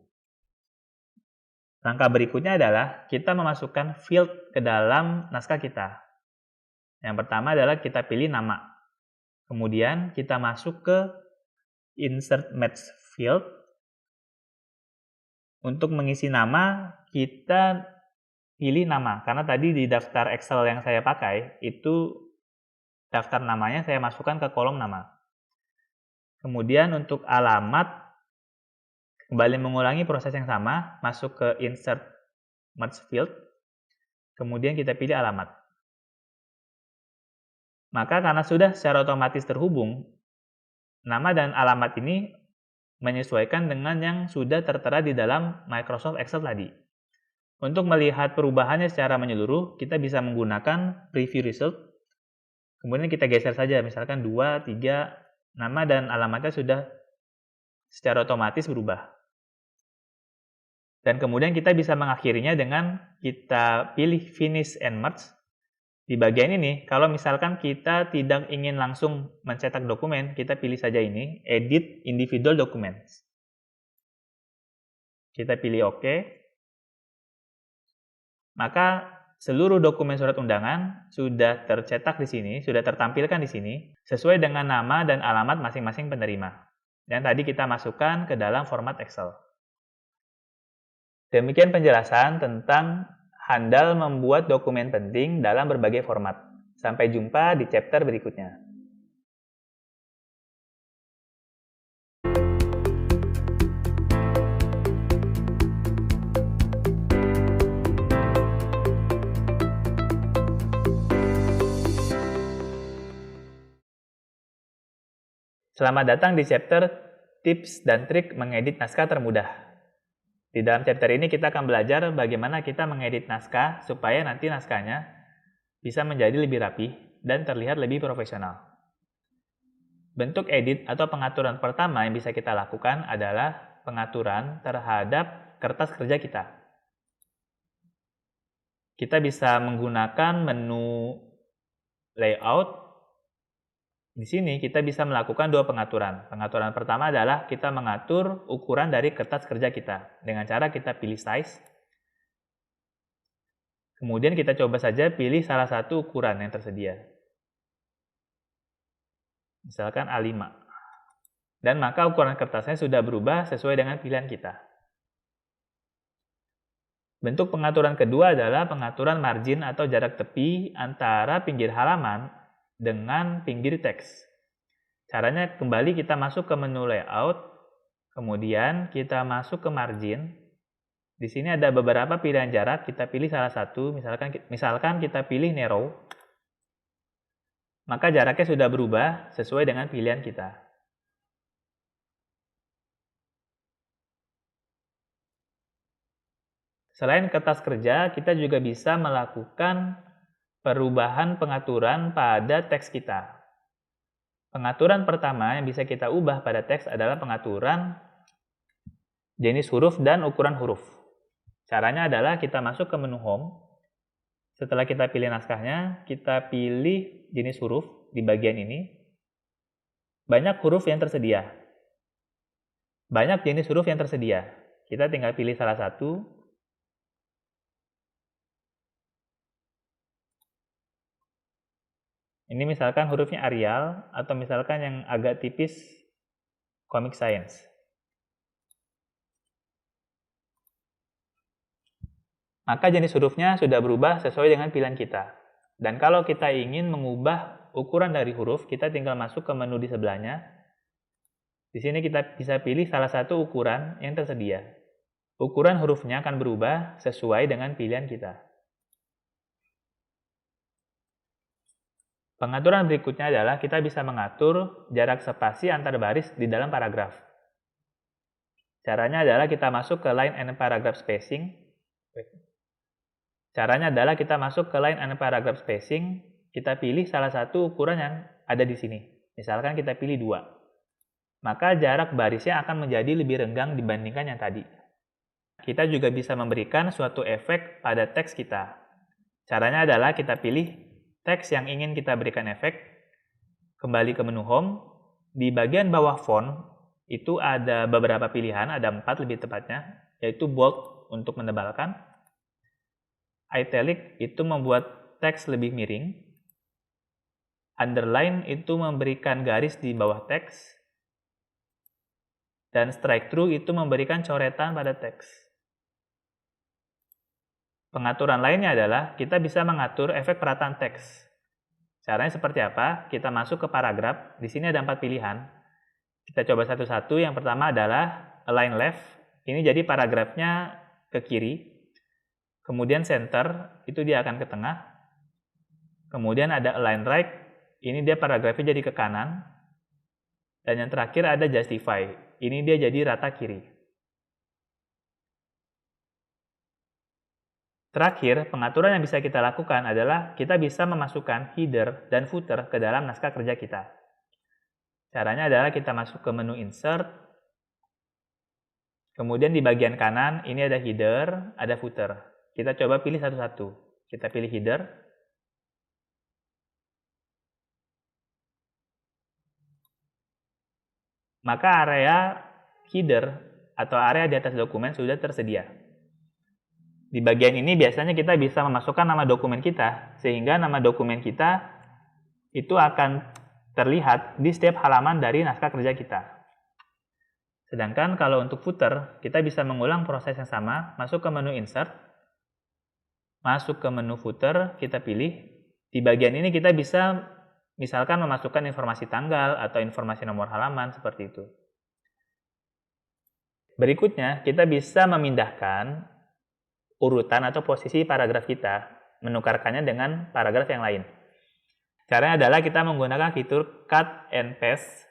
Langkah berikutnya adalah kita memasukkan field ke dalam naskah kita. Yang pertama adalah kita pilih nama. Kemudian kita masuk ke Insert Match Field. Untuk mengisi nama, kita pilih nama. Karena tadi di daftar Excel yang saya pakai, itu daftar namanya saya masukkan ke kolom nama. Kemudian untuk alamat, kembali mengulangi proses yang sama, masuk ke Insert Match Field, kemudian kita pilih alamat. Maka karena sudah secara otomatis terhubung, nama dan alamat ini menyesuaikan dengan yang sudah tertera di dalam Microsoft Excel tadi. Untuk melihat perubahannya secara menyeluruh, kita bisa menggunakan Preview Result. Kemudian kita geser saja, misalkan 2, 3, nama dan alamatnya sudah secara otomatis berubah. Dan kemudian kita bisa mengakhirinya dengan kita pilih Finish and Merge. Di bagian ini, kalau misalkan kita tidak ingin langsung mencetak dokumen, kita pilih saja ini, Edit Individual Documents. Kita pilih OK. Maka seluruh dokumen surat undangan sudah tercetak di sini, sudah tertampilkan di sini, sesuai dengan nama dan alamat masing-masing penerima. Dan tadi kita masukkan ke dalam format Excel. Demikian penjelasan tentang handal membuat dokumen penting dalam berbagai format. Sampai jumpa di chapter berikutnya. Selamat datang di chapter Tips dan Trik Mengedit Naskah Termudah. Di dalam chapter ini kita akan belajar bagaimana kita mengedit naskah supaya nanti naskahnya bisa menjadi lebih rapi dan terlihat lebih profesional. Bentuk edit atau pengaturan pertama yang bisa kita lakukan adalah pengaturan terhadap kertas kerja kita. Kita bisa menggunakan menu layout. Di sini kita bisa melakukan dua pengaturan. Pengaturan pertama adalah kita mengatur ukuran dari kertas kerja kita dengan cara kita pilih size. Kemudian kita coba saja pilih salah satu ukuran yang tersedia. Misalkan A5. Dan maka ukuran kertasnya sudah berubah sesuai dengan pilihan kita. Bentuk pengaturan kedua adalah pengaturan margin atau jarak tepi antara pinggir halaman dengan pinggir teks. Caranya kembali kita masuk ke menu layout, kemudian kita masuk ke margin. Di sini ada beberapa pilihan jarak, kita pilih salah satu, misalkan kita pilih narrow. Maka jaraknya sudah berubah sesuai dengan pilihan kita. Selain kertas kerja, kita juga bisa melakukan perubahan pengaturan pada teks kita. Pengaturan pertama yang bisa kita ubah pada teks adalah pengaturan jenis huruf dan ukuran huruf. Caranya adalah kita masuk ke menu Home. Setelah kita pilih naskahnya, kita pilih jenis huruf di bagian ini. Banyak huruf yang tersedia. Banyak jenis huruf yang tersedia. Kita tinggal pilih salah satu. Ini misalkan hurufnya Arial, atau misalkan yang agak tipis Comic Sans. Maka jenis hurufnya sudah berubah sesuai dengan pilihan kita. Dan kalau kita ingin mengubah ukuran dari huruf, kita tinggal masuk ke menu di sebelahnya. Di sini kita bisa pilih salah satu ukuran yang tersedia. Ukuran hurufnya akan berubah sesuai dengan pilihan kita. Pengaturan berikutnya adalah kita bisa mengatur jarak spasi antar baris di dalam paragraf. Caranya adalah kita masuk ke line and paragraph spacing. Kita pilih salah satu ukuran yang ada di sini. Misalkan kita pilih 2. Maka jarak barisnya akan menjadi lebih renggang dibandingkan yang tadi. Kita juga bisa memberikan suatu efek pada teks kita. Caranya adalah kita pilih teks yang ingin kita berikan efek, kembali ke menu Home. Di bagian bawah font, itu ada beberapa pilihan, ada 4 lebih tepatnya, yaitu bold untuk menebalkan, italic itu membuat teks lebih miring, underline itu memberikan garis di bawah teks, dan strike through itu memberikan coretan pada teks. Pengaturan lainnya adalah kita bisa mengatur efek perataan teks. Caranya seperti apa? Kita masuk ke paragraf. Di sini ada 4 pilihan. Kita coba satu-satu. Yang pertama adalah align left. Ini jadi paragrafnya ke kiri. Kemudian center, itu dia akan ke tengah. Kemudian ada align right. Ini dia paragrafnya jadi ke kanan. Dan yang terakhir ada justify. Ini dia jadi rata kiri. Terakhir, pengaturan yang bisa kita lakukan adalah kita bisa memasukkan header dan footer ke dalam naskah kerja kita. Caranya adalah kita masuk ke menu Insert. Kemudian di bagian kanan, ini ada header, ada footer. Kita coba pilih satu-satu. Kita pilih header. Maka area header atau area di atas dokumen sudah tersedia. Di bagian ini biasanya kita bisa memasukkan nama dokumen kita, sehingga nama dokumen kita itu akan terlihat di setiap halaman dari naskah kerja kita. Sedangkan kalau untuk footer, kita bisa mengulang proses yang sama, masuk ke menu Insert, masuk ke menu footer, kita pilih. Di bagian ini kita bisa misalkan memasukkan informasi tanggal atau informasi nomor halaman, seperti itu. Berikutnya, kita bisa memindahkan urutan atau posisi paragraf kita, menukarkannya dengan paragraf yang lain. Caranya adalah kita menggunakan fitur Cut and Paste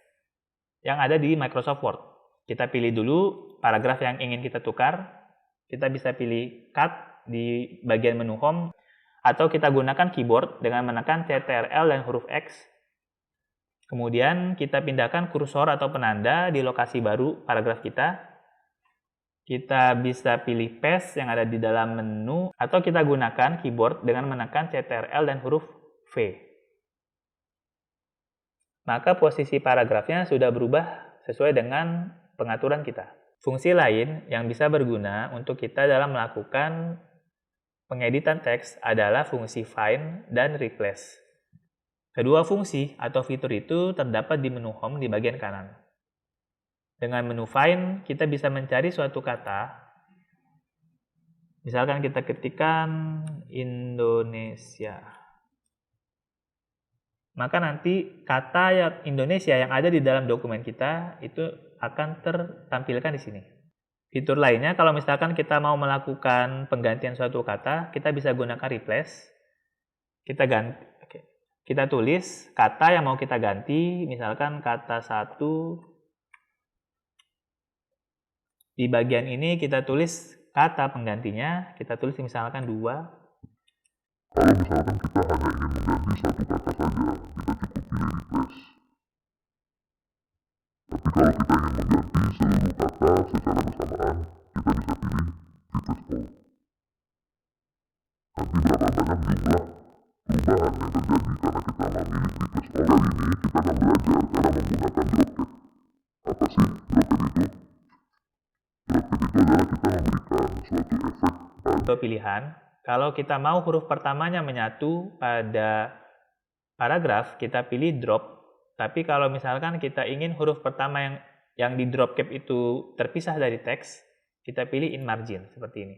yang ada di Microsoft Word. Kita pilih dulu paragraf yang ingin kita tukar. Kita bisa pilih Cut di bagian menu Home, atau kita gunakan keyboard dengan menekan Ctrl dan huruf X. Kemudian kita pindahkan kursor atau penanda di lokasi baru paragraf kita. Kita bisa pilih paste yang ada di dalam menu, atau kita gunakan keyboard dengan menekan Ctrl dan huruf V. Maka posisi paragrafnya sudah berubah sesuai dengan pengaturan kita. Fungsi lain yang bisa berguna untuk kita dalam melakukan pengeditan teks adalah fungsi find dan replace. Kedua fungsi atau fitur itu terdapat di menu Home di bagian kanan. Dengan menu Find, kita bisa mencari suatu kata. Misalkan kita ketikkan Indonesia. Maka nanti kata Indonesia yang ada di dalam dokumen kita itu akan tertampilkan di sini. Fitur lainnya, kalau misalkan kita mau melakukan penggantian suatu kata, kita bisa gunakan replace. Kita tulis kata yang mau kita ganti, misalkan kata 1. Di bagian ini kita tulis kata penggantinya, kita tulis misalkan 2. Kalau misalkan kita hanya ingin mengganti satu kata saja, kita cukup pilih replace. kalau kita ingin mengganti seluruh kata secara bersamaan, kita bisa pilih request all. Nanti berapa banyak jumlah perubahan yang terjadi karena kita memilih request all. Kali ini kita akan belajar cara menggunakan dropcap. Apa sih dropcap itu? Dropcap itu adalah kita memberikan suatu efek pada pilihan. Kalau kita mau huruf pertamanya menyatu pada paragraf, kita pilih drop. Tapi kalau misalkan kita ingin huruf pertama yang di dropcap itu terpisah dari teks, kita pilih in margin seperti ini.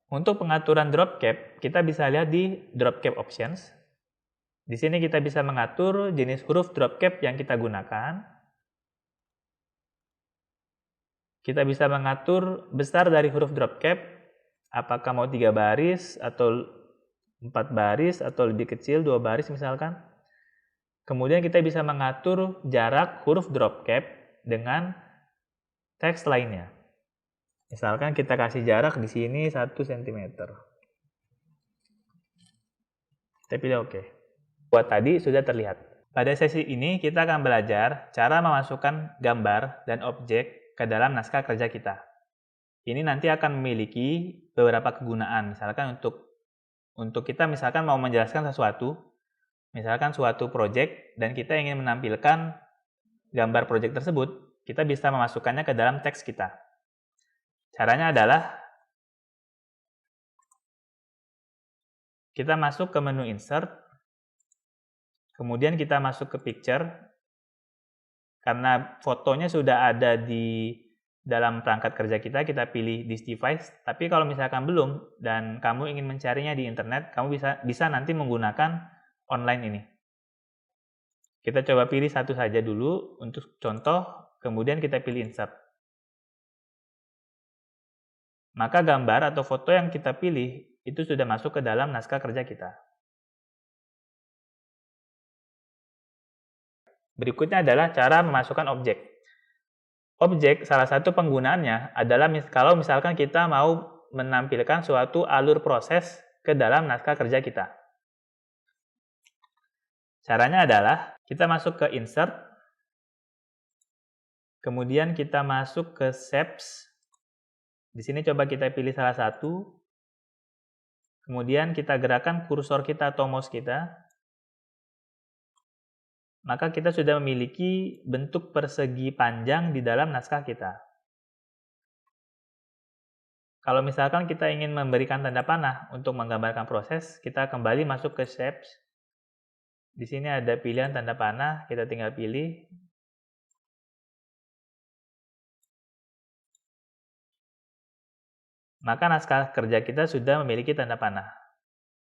Untuk pengaturan dropcap, kita bisa lihat di dropcap options. Di sini kita bisa mengatur jenis huruf dropcap yang kita gunakan. Kita bisa mengatur besar dari huruf dropcap, apakah mau 3 baris atau 4 baris atau lebih kecil 2 baris misalkan. Kemudian kita bisa mengatur jarak huruf dropcap dengan teks lainnya. Misalkan kita kasih jarak di sini 1 cm. Kita pilih OK. Buat tadi sudah terlihat. Pada sesi ini kita akan belajar cara memasukkan gambar dan objek ke dalam naskah kerja kita. Ini nanti akan memiliki beberapa kegunaan. Misalkan untuk kita misalkan mau menjelaskan sesuatu, misalkan suatu project dan kita ingin menampilkan gambar project tersebut, kita bisa memasukkannya ke dalam teks kita. Caranya adalah kita masuk ke menu insert, kemudian kita masuk ke picture. Karena fotonya sudah ada di dalam perangkat kerja kita pilih this device. Tapi kalau misalkan belum dan kamu ingin mencarinya di internet, kamu bisa nanti menggunakan online ini. Kita coba pilih satu saja dulu untuk contoh, kemudian kita pilih insert. Maka gambar atau foto yang kita pilih itu sudah masuk ke dalam naskah kerja kita. Berikutnya adalah cara memasukkan objek. Objek, salah satu penggunaannya adalah kalau misalkan kita mau menampilkan suatu alur proses ke dalam naskah kerja kita. Caranya adalah kita masuk ke insert, kemudian kita masuk ke shapes. Di sini coba kita pilih salah satu, kemudian kita gerakkan kursor kita atau mouse kita. Maka kita sudah memiliki bentuk persegi panjang di dalam naskah kita. Kalau misalkan kita ingin memberikan tanda panah untuk menggambarkan proses, kita kembali masuk ke Shapes. Di sini ada pilihan tanda panah, kita tinggal pilih. Maka naskah kerja kita sudah memiliki tanda panah.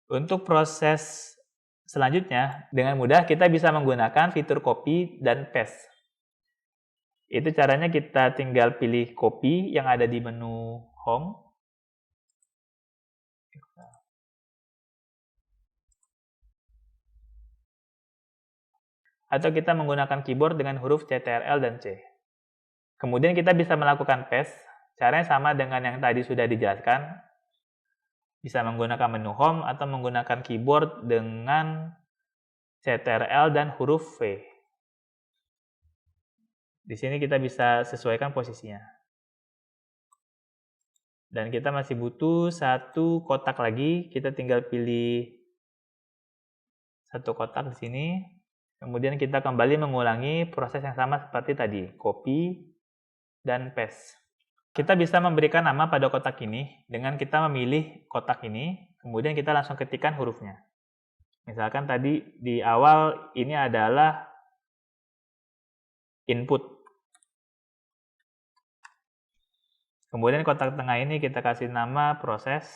Untuk proses selanjutnya, dengan mudah kita bisa menggunakan fitur copy dan paste. Itu caranya kita tinggal pilih copy yang ada di menu home. Atau kita menggunakan keyboard dengan huruf CTRL dan C. Kemudian kita bisa melakukan paste. Caranya sama dengan yang tadi sudah dijelaskan. Bisa menggunakan menu home atau menggunakan keyboard dengan CTRL dan huruf V. Di sini kita bisa sesuaikan posisinya. Dan kita masih butuh satu kotak lagi. Kita tinggal pilih satu kotak di sini. Kemudian kita kembali mengulangi proses yang sama seperti tadi. Copy dan paste. Kita bisa memberikan nama pada kotak ini dengan kita memilih kotak ini, kemudian kita langsung ketikkan hurufnya. Misalkan tadi di awal ini adalah input. Kemudian kotak tengah ini kita kasih nama proses.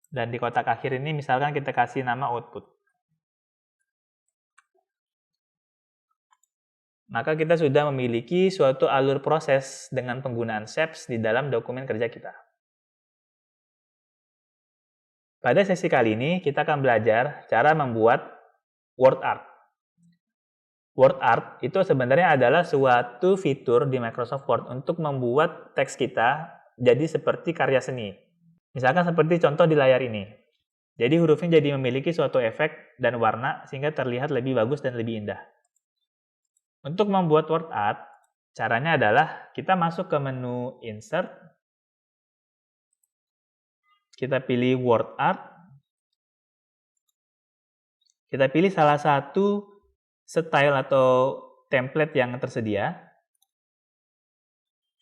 Dan di kotak akhir ini misalkan kita kasih nama output. Maka kita sudah memiliki suatu alur proses dengan penggunaan shapes di dalam dokumen kerja kita. Pada sesi kali ini, kita akan belajar cara membuat word art. Word art itu sebenarnya adalah suatu fitur di Microsoft Word untuk membuat teks kita jadi seperti karya seni. Misalkan seperti contoh di layar ini. Jadi hurufnya jadi memiliki suatu efek dan warna sehingga terlihat lebih bagus dan lebih indah. Untuk membuat word art, caranya adalah kita masuk ke menu Insert, kita pilih Word Art, kita pilih salah satu style atau template yang tersedia.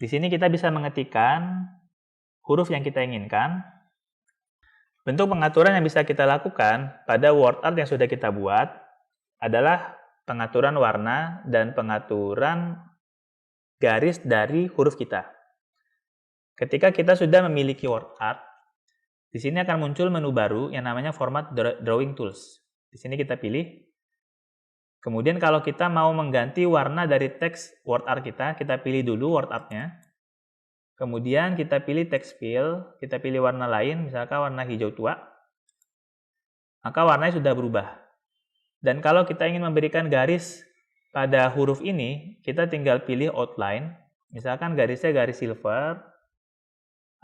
Di sini kita bisa mengetikkan huruf yang kita inginkan. Bentuk pengaturan yang bisa kita lakukan pada word art yang sudah kita buat adalah pengaturan warna dan pengaturan garis dari huruf kita. Ketika kita sudah memiliki word art, di sini akan muncul menu baru yang namanya Format Drawing Tools. Di sini kita pilih. Kemudian kalau kita mau mengganti warna dari teks word art kita pilih dulu word art-nya. Kemudian kita pilih text fill, kita pilih warna lain, misalkan warna hijau tua. Maka warnanya sudah berubah. Dan kalau kita ingin memberikan garis pada huruf ini, kita tinggal pilih outline. Misalkan garisnya garis silver,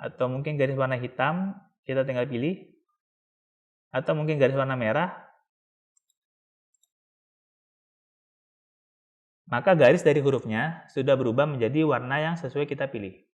atau mungkin garis warna hitam, kita tinggal pilih. Atau mungkin garis warna merah. Maka garis dari hurufnya sudah berubah menjadi warna yang sesuai kita pilih.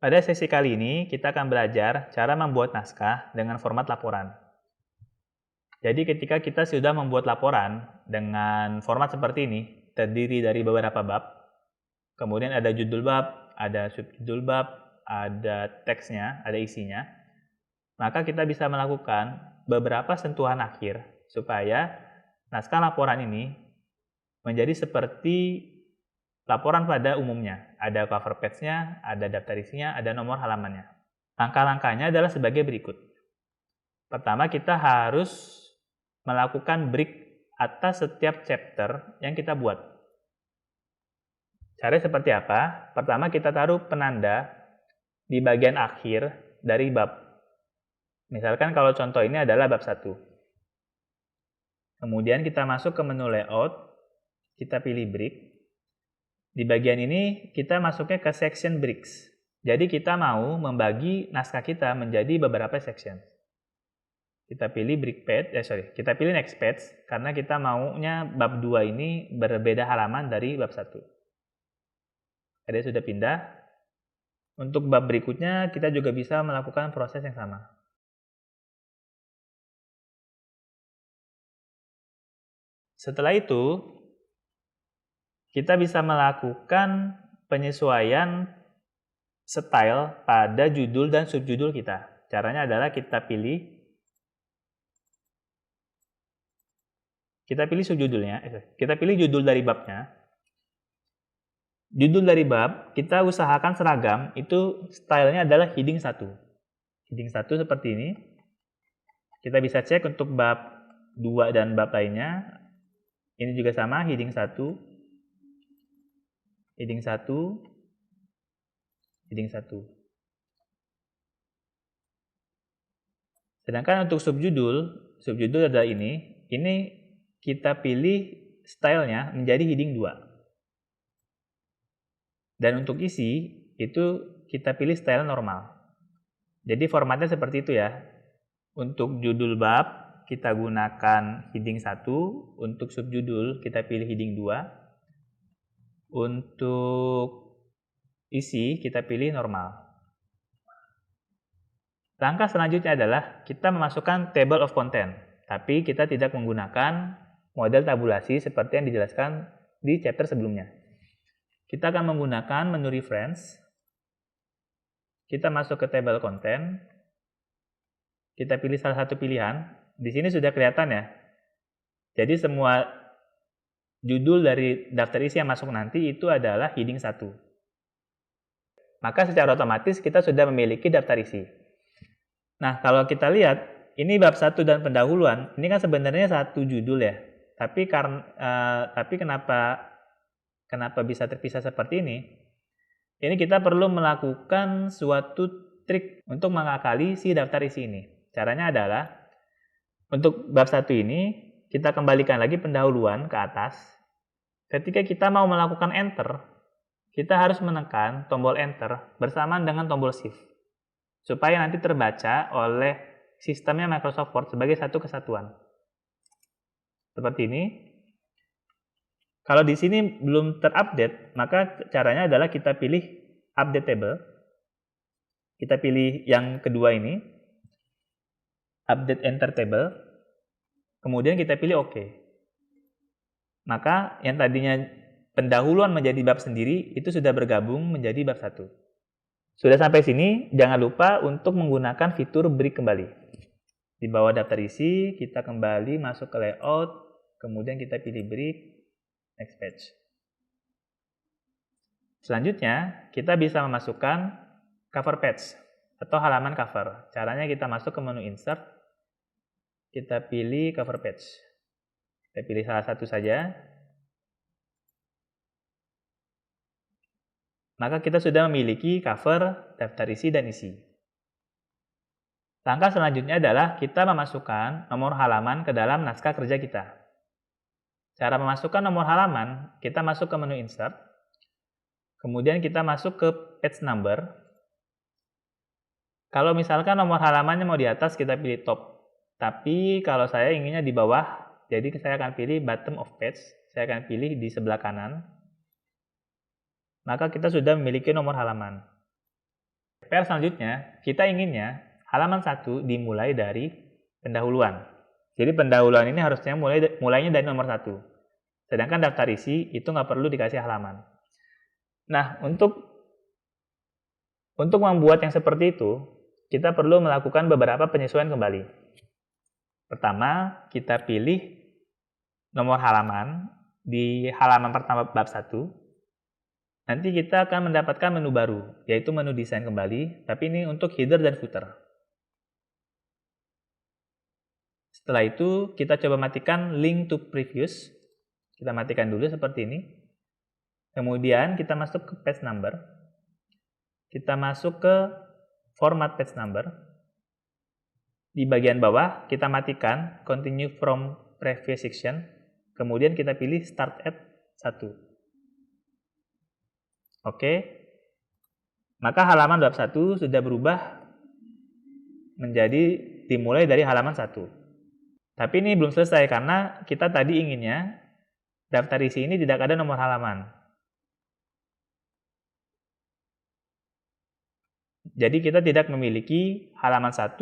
Pada sesi kali ini, kita akan belajar cara membuat naskah dengan format laporan. Jadi ketika kita sudah membuat laporan dengan format seperti ini, terdiri dari beberapa bab, kemudian ada judul bab, ada subjudul bab, ada teksnya, ada isinya, maka kita bisa melakukan beberapa sentuhan akhir supaya naskah laporan ini menjadi seperti laporan pada umumnya. Ada cover page-nya, ada daftar isinya, ada nomor halamannya. Langkah-langkahnya adalah sebagai berikut. Pertama, kita harus melakukan break atas setiap chapter yang kita buat. Caranya seperti apa? Pertama, kita taruh penanda di bagian akhir dari bab. Misalkan kalau contoh ini adalah bab 1. Kemudian kita masuk ke menu layout, kita pilih break. Di bagian ini kita masuknya ke section breaks. Jadi kita mau membagi naskah kita menjadi beberapa section. Kita pilih kita pilih next page karena kita maunya bab 2 ini berbeda halaman dari bab 1. Jadi sudah pindah. Untuk bab berikutnya kita juga bisa melakukan proses yang sama. Setelah itu, kita bisa melakukan penyesuaian style pada judul dan subjudul kita. Caranya adalah kita pilih subjudulnya, kita pilih judul dari babnya. Judul dari bab, kita usahakan seragam, itu stylenya adalah heading 1. Heading 1 seperti ini. Kita bisa cek untuk bab 2 dan bab lainnya. Ini juga sama, heading 1. Heading 1, heading 1. Sedangkan untuk subjudul adalah ini. Ini kita pilih stylenya menjadi heading 2. Dan untuk isi, itu kita pilih style normal. Jadi formatnya seperti itu ya. Untuk judul bab, kita gunakan heading 1. Untuk subjudul, kita pilih heading 2. Untuk isi, kita pilih normal. Langkah selanjutnya adalah kita memasukkan table of content, tapi kita tidak menggunakan model tabulasi seperti yang dijelaskan di chapter sebelumnya. Kita akan menggunakan menu reference. Kita masuk ke table content. Kita pilih salah satu pilihan. Di sini sudah kelihatan ya. Jadi semua judul dari daftar isi yang masuk nanti itu adalah heading 1. Maka secara otomatis kita sudah memiliki daftar isi. Nah, kalau kita lihat, ini bab 1 dan pendahuluan, ini kan sebenarnya satu judul ya. Tapi kenapa bisa terpisah seperti ini? Ini kita perlu melakukan suatu trik untuk mengakali si daftar isi ini. Caranya adalah untuk bab 1 ini kita kembalikan lagi pendahuluan ke atas. Ketika kita mau melakukan enter, kita harus menekan tombol enter bersamaan dengan tombol shift supaya nanti terbaca oleh sistemnya Microsoft Word sebagai satu kesatuan. Seperti ini. Kalau di sini belum terupdate, maka caranya adalah kita pilih update table. Kita pilih yang kedua ini, update enter table. Kemudian kita pilih OK. Maka yang tadinya pendahuluan menjadi bab sendiri, itu sudah bergabung menjadi bab 1. Sudah sampai sini, jangan lupa untuk menggunakan fitur break kembali. Di bawah daftar isi, kita kembali masuk ke layout, kemudian kita pilih break. Next page. Selanjutnya, kita bisa memasukkan cover page atau halaman cover. Caranya kita masuk ke menu insert, kita pilih cover page. Kita pilih salah satu saja. Maka kita sudah memiliki cover, daftar isi, dan isi. Langkah selanjutnya adalah kita memasukkan nomor halaman ke dalam naskah kerja kita. Cara memasukkan nomor halaman, kita masuk ke menu insert, kemudian kita masuk ke page number. Kalau misalkan nomor halamannya mau di atas, kita pilih top. Tapi kalau saya inginnya di bawah, jadi saya akan pilih bottom of page. Saya akan pilih di sebelah kanan. Maka kita sudah memiliki nomor halaman. PR selanjutnya, kita inginnya halaman 1 dimulai dari pendahuluan. Jadi pendahuluan ini harusnya mulainya dari nomor 1. Sedangkan daftar isi itu nggak perlu dikasih halaman. Nah, untuk membuat yang seperti itu, kita perlu melakukan beberapa penyesuaian kembali. Pertama, kita pilih nomor halaman di halaman pertama bab 1. Nanti kita akan mendapatkan menu baru, yaitu menu desain kembali, tapi ini untuk header dan footer. Setelah itu, kita coba matikan link to previous. Kita matikan dulu seperti ini. Kemudian, kita masuk ke page number. Kita masuk ke format page number. Di bagian bawah, kita matikan continue from previous section. Kemudian, kita pilih start at 1. Oke. Maka halaman bab 1 sudah berubah menjadi dimulai dari halaman 1. Tapi ini belum selesai karena kita tadi inginnya daftar isi ini tidak ada nomor halaman. Jadi kita tidak memiliki halaman 1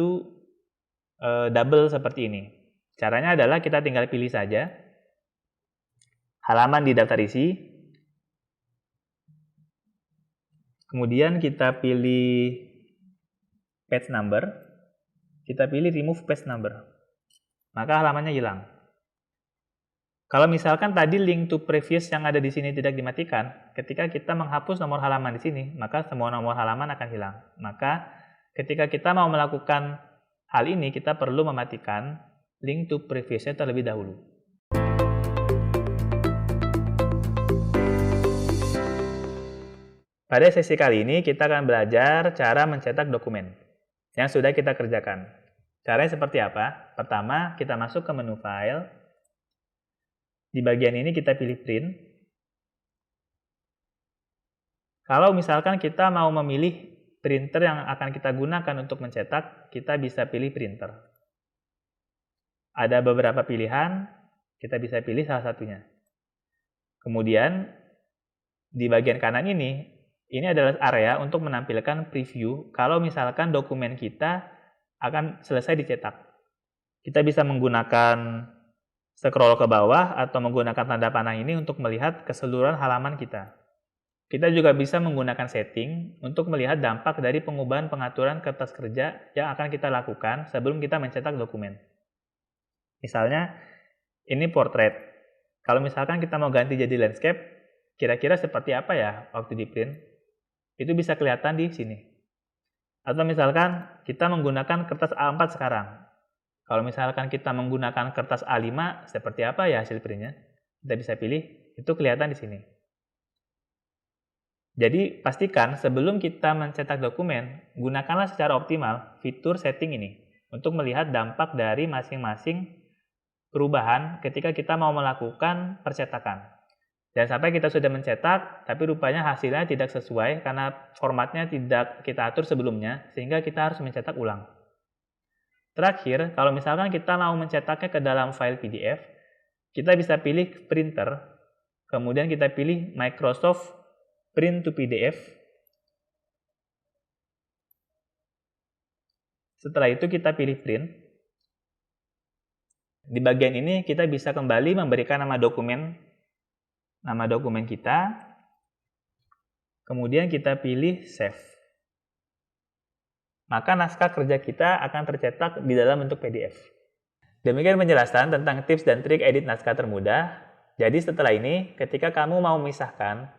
double seperti ini. Caranya adalah kita tinggal pilih saja halaman di daftar isi. Kemudian kita pilih page number. Kita pilih remove page number. Maka halamannya hilang. Kalau misalkan tadi link to previous yang ada di sini tidak dimatikan, ketika kita menghapus nomor halaman di sini, maka semua nomor halaman akan hilang. Maka ketika kita mau melakukan hal ini, kita perlu mematikan link to previous-nya terlebih dahulu. Pada sesi kali ini, kita akan belajar cara mencetak dokumen yang sudah kita kerjakan. Caranya seperti apa? Pertama, kita masuk ke menu file. Di bagian ini kita pilih print. Kalau misalkan kita mau memilih printer yang akan kita gunakan untuk mencetak, kita bisa pilih printer. Ada beberapa pilihan, kita bisa pilih salah satunya. Kemudian, di bagian kanan ini adalah area untuk menampilkan preview kalau misalkan dokumen kita akan selesai dicetak. Kita bisa menggunakan scroll ke bawah atau menggunakan tanda panah ini untuk melihat keseluruhan halaman kita. Kita juga bisa menggunakan setting untuk melihat dampak dari pengubahan pengaturan kertas kerja yang akan kita lakukan sebelum kita mencetak dokumen. Misalnya, ini portrait. Kalau misalkan kita mau ganti jadi landscape, kira-kira seperti apa ya waktu di print? Itu bisa kelihatan di sini. Atau misalkan kita menggunakan kertas A4 sekarang. Kalau misalkan kita menggunakan kertas A5, seperti apa ya hasil printnya? Kita bisa pilih, itu kelihatan di sini. Jadi, pastikan sebelum kita mencetak dokumen, gunakanlah secara optimal fitur setting ini untuk melihat dampak dari masing-masing perubahan ketika kita mau melakukan percetakan. Dan sampai kita sudah mencetak, tapi rupanya hasilnya tidak sesuai karena formatnya tidak kita atur sebelumnya, sehingga kita harus mencetak ulang. Terakhir, kalau misalkan kita mau mencetaknya ke dalam file PDF, kita bisa pilih printer, kemudian kita pilih Microsoft Print to PDF. Setelah itu kita pilih print. Di bagian ini kita bisa kembali memberikan nama dokumen kita. Kemudian kita pilih save. Maka naskah kerja kita akan tercetak di dalam bentuk PDF. Demikian penjelasan tentang tips dan trik edit naskah termudah. Jadi setelah ini, ketika kamu mau memisahkan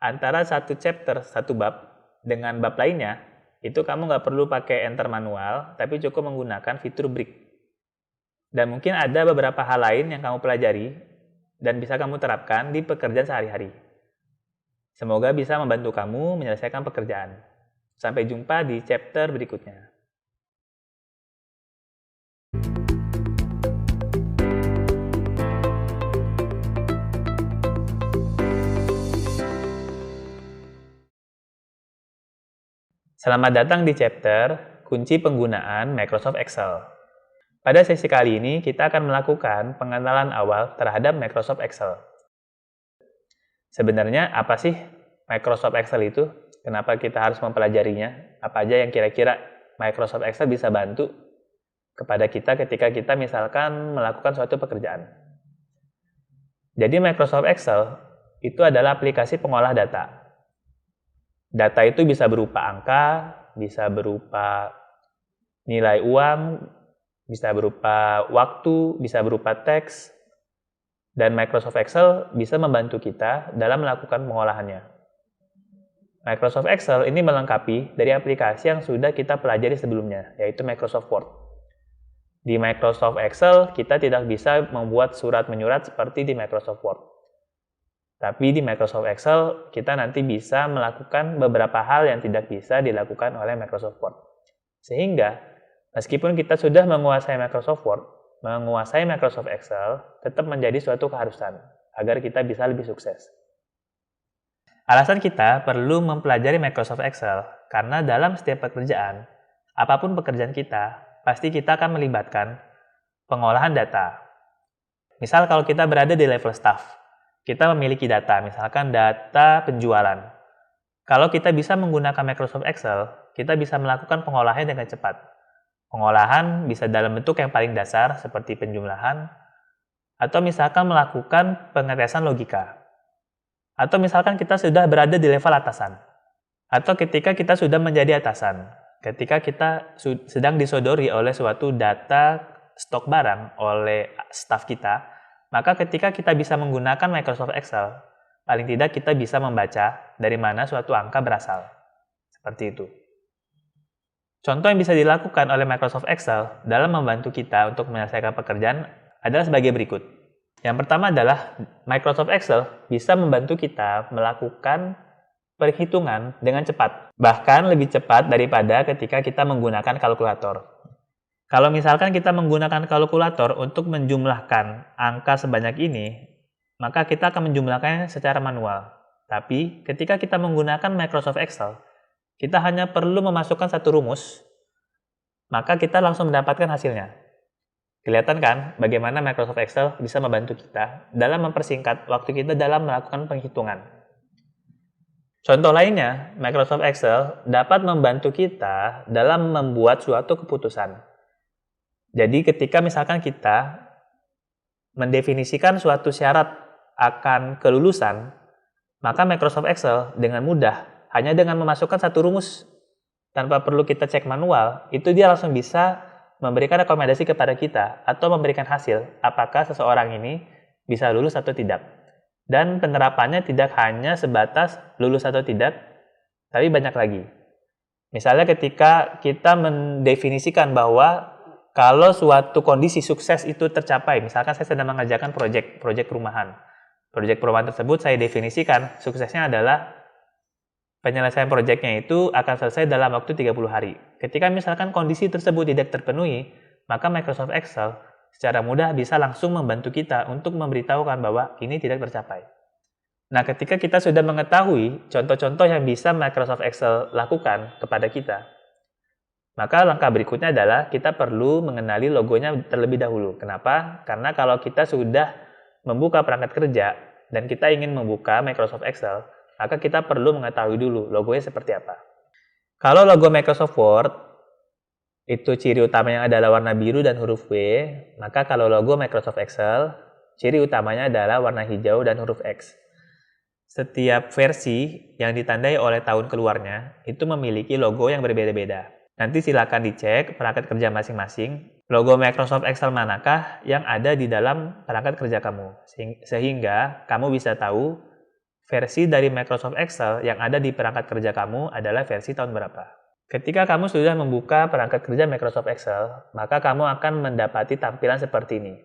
antara satu chapter, satu bab, dengan bab lainnya, itu kamu nggak perlu pakai enter manual, tapi cukup menggunakan fitur break. Dan mungkin ada beberapa hal lain yang kamu pelajari dan bisa kamu terapkan di pekerjaan sehari-hari. Semoga bisa membantu kamu menyelesaikan pekerjaan. Sampai jumpa di chapter berikutnya. Selamat datang di chapter Kunci Penggunaan Microsoft Excel. Pada sesi kali ini, kita akan melakukan pengenalan awal terhadap Microsoft Excel. Sebenarnya, apa sih Microsoft Excel itu? Kenapa kita harus mempelajarinya? Apa aja yang kira-kira Microsoft Excel bisa bantu kepada kita ketika kita misalkan melakukan suatu pekerjaan? Jadi, Microsoft Excel itu adalah aplikasi pengolah data. Data itu bisa berupa angka, bisa berupa nilai uang, bisa berupa waktu, bisa berupa teks, dan Microsoft Excel bisa membantu kita dalam melakukan pengolahannya. Microsoft Excel ini melengkapi dari aplikasi yang sudah kita pelajari sebelumnya, yaitu Microsoft Word. Di Microsoft Excel, kita tidak bisa membuat surat menyurat seperti di Microsoft Word. Tapi di Microsoft Excel, kita nanti bisa melakukan beberapa hal yang tidak bisa dilakukan oleh Microsoft Word. Sehingga, meskipun kita sudah menguasai Microsoft Word, menguasai Microsoft Excel tetap menjadi suatu keharusan agar kita bisa lebih sukses. Alasan kita perlu mempelajari Microsoft Excel karena dalam setiap pekerjaan, apapun pekerjaan kita, pasti kita akan melibatkan pengolahan data. Misal kalau kita berada di level staff, kita memiliki data, misalkan data penjualan. Kalau kita bisa menggunakan Microsoft Excel, kita bisa melakukan pengolahan dengan cepat. Pengolahan bisa dalam bentuk yang paling dasar seperti penjumlahan, atau misalkan melakukan pengetesan logika. Atau misalkan kita sudah berada di level atasan. Atau ketika kita sudah menjadi atasan. Ketika kita sedang disodori oleh suatu data stok barang oleh staf kita, maka ketika kita bisa menggunakan Microsoft Excel, paling tidak kita bisa membaca dari mana suatu angka berasal. Seperti itu. Contoh yang bisa dilakukan oleh Microsoft Excel dalam membantu kita untuk menyelesaikan pekerjaan adalah sebagai berikut. Yang pertama adalah Microsoft Excel bisa membantu kita melakukan perhitungan dengan cepat. Bahkan lebih cepat daripada ketika kita menggunakan kalkulator. Kalau misalkan kita menggunakan kalkulator untuk menjumlahkan angka sebanyak ini, maka kita akan menjumlahkannya secara manual. Tapi ketika kita menggunakan Microsoft Excel, kita hanya perlu memasukkan satu rumus, maka kita langsung mendapatkan hasilnya. Kelihatan kan bagaimana Microsoft Excel bisa membantu kita dalam mempersingkat waktu kita dalam melakukan penghitungan. Contoh lainnya, Microsoft Excel dapat membantu kita dalam membuat suatu keputusan. Jadi ketika misalkan kita mendefinisikan suatu syarat akan kelulusan, maka Microsoft Excel dengan mudah, hanya dengan memasukkan satu rumus, tanpa perlu kita cek manual, itu dia langsung bisa memberikan rekomendasi kepada kita, atau memberikan hasil, apakah seseorang ini bisa lulus atau tidak. Dan penerapannya tidak hanya sebatas lulus atau tidak, tapi banyak lagi. Misalnya ketika kita mendefinisikan bahwa kalau suatu kondisi sukses itu tercapai, misalkan saya sedang mengerjakan proyek perumahan. Proyek perumahan tersebut saya definisikan suksesnya adalah penyelesaian proyeknya itu akan selesai dalam waktu 30 hari. Ketika misalkan kondisi tersebut tidak terpenuhi, maka Microsoft Excel secara mudah bisa langsung membantu kita untuk memberitahukan bahwa ini tidak tercapai. Nah, ketika kita sudah mengetahui contoh-contoh yang bisa Microsoft Excel lakukan kepada kita, maka langkah berikutnya adalah kita perlu mengenali logonya terlebih dahulu. Kenapa? Karena kalau kita sudah membuka perangkat kerja dan kita ingin membuka Microsoft Excel, maka kita perlu mengetahui dulu logonya seperti apa. Kalau logo Microsoft Word, itu ciri utamanya adalah warna biru dan huruf W, maka kalau logo Microsoft Excel, ciri utamanya adalah warna hijau dan huruf X. Setiap versi yang ditandai oleh tahun keluarnya, itu memiliki logo yang berbeda-beda. Nanti silakan dicek perangkat kerja masing-masing, logo Microsoft Excel manakah yang ada di dalam perangkat kerja kamu, sehingga kamu bisa tahu versi dari Microsoft Excel yang ada di perangkat kerja kamu adalah versi tahun berapa. Ketika kamu sudah membuka perangkat kerja Microsoft Excel, maka kamu akan mendapati tampilan seperti ini.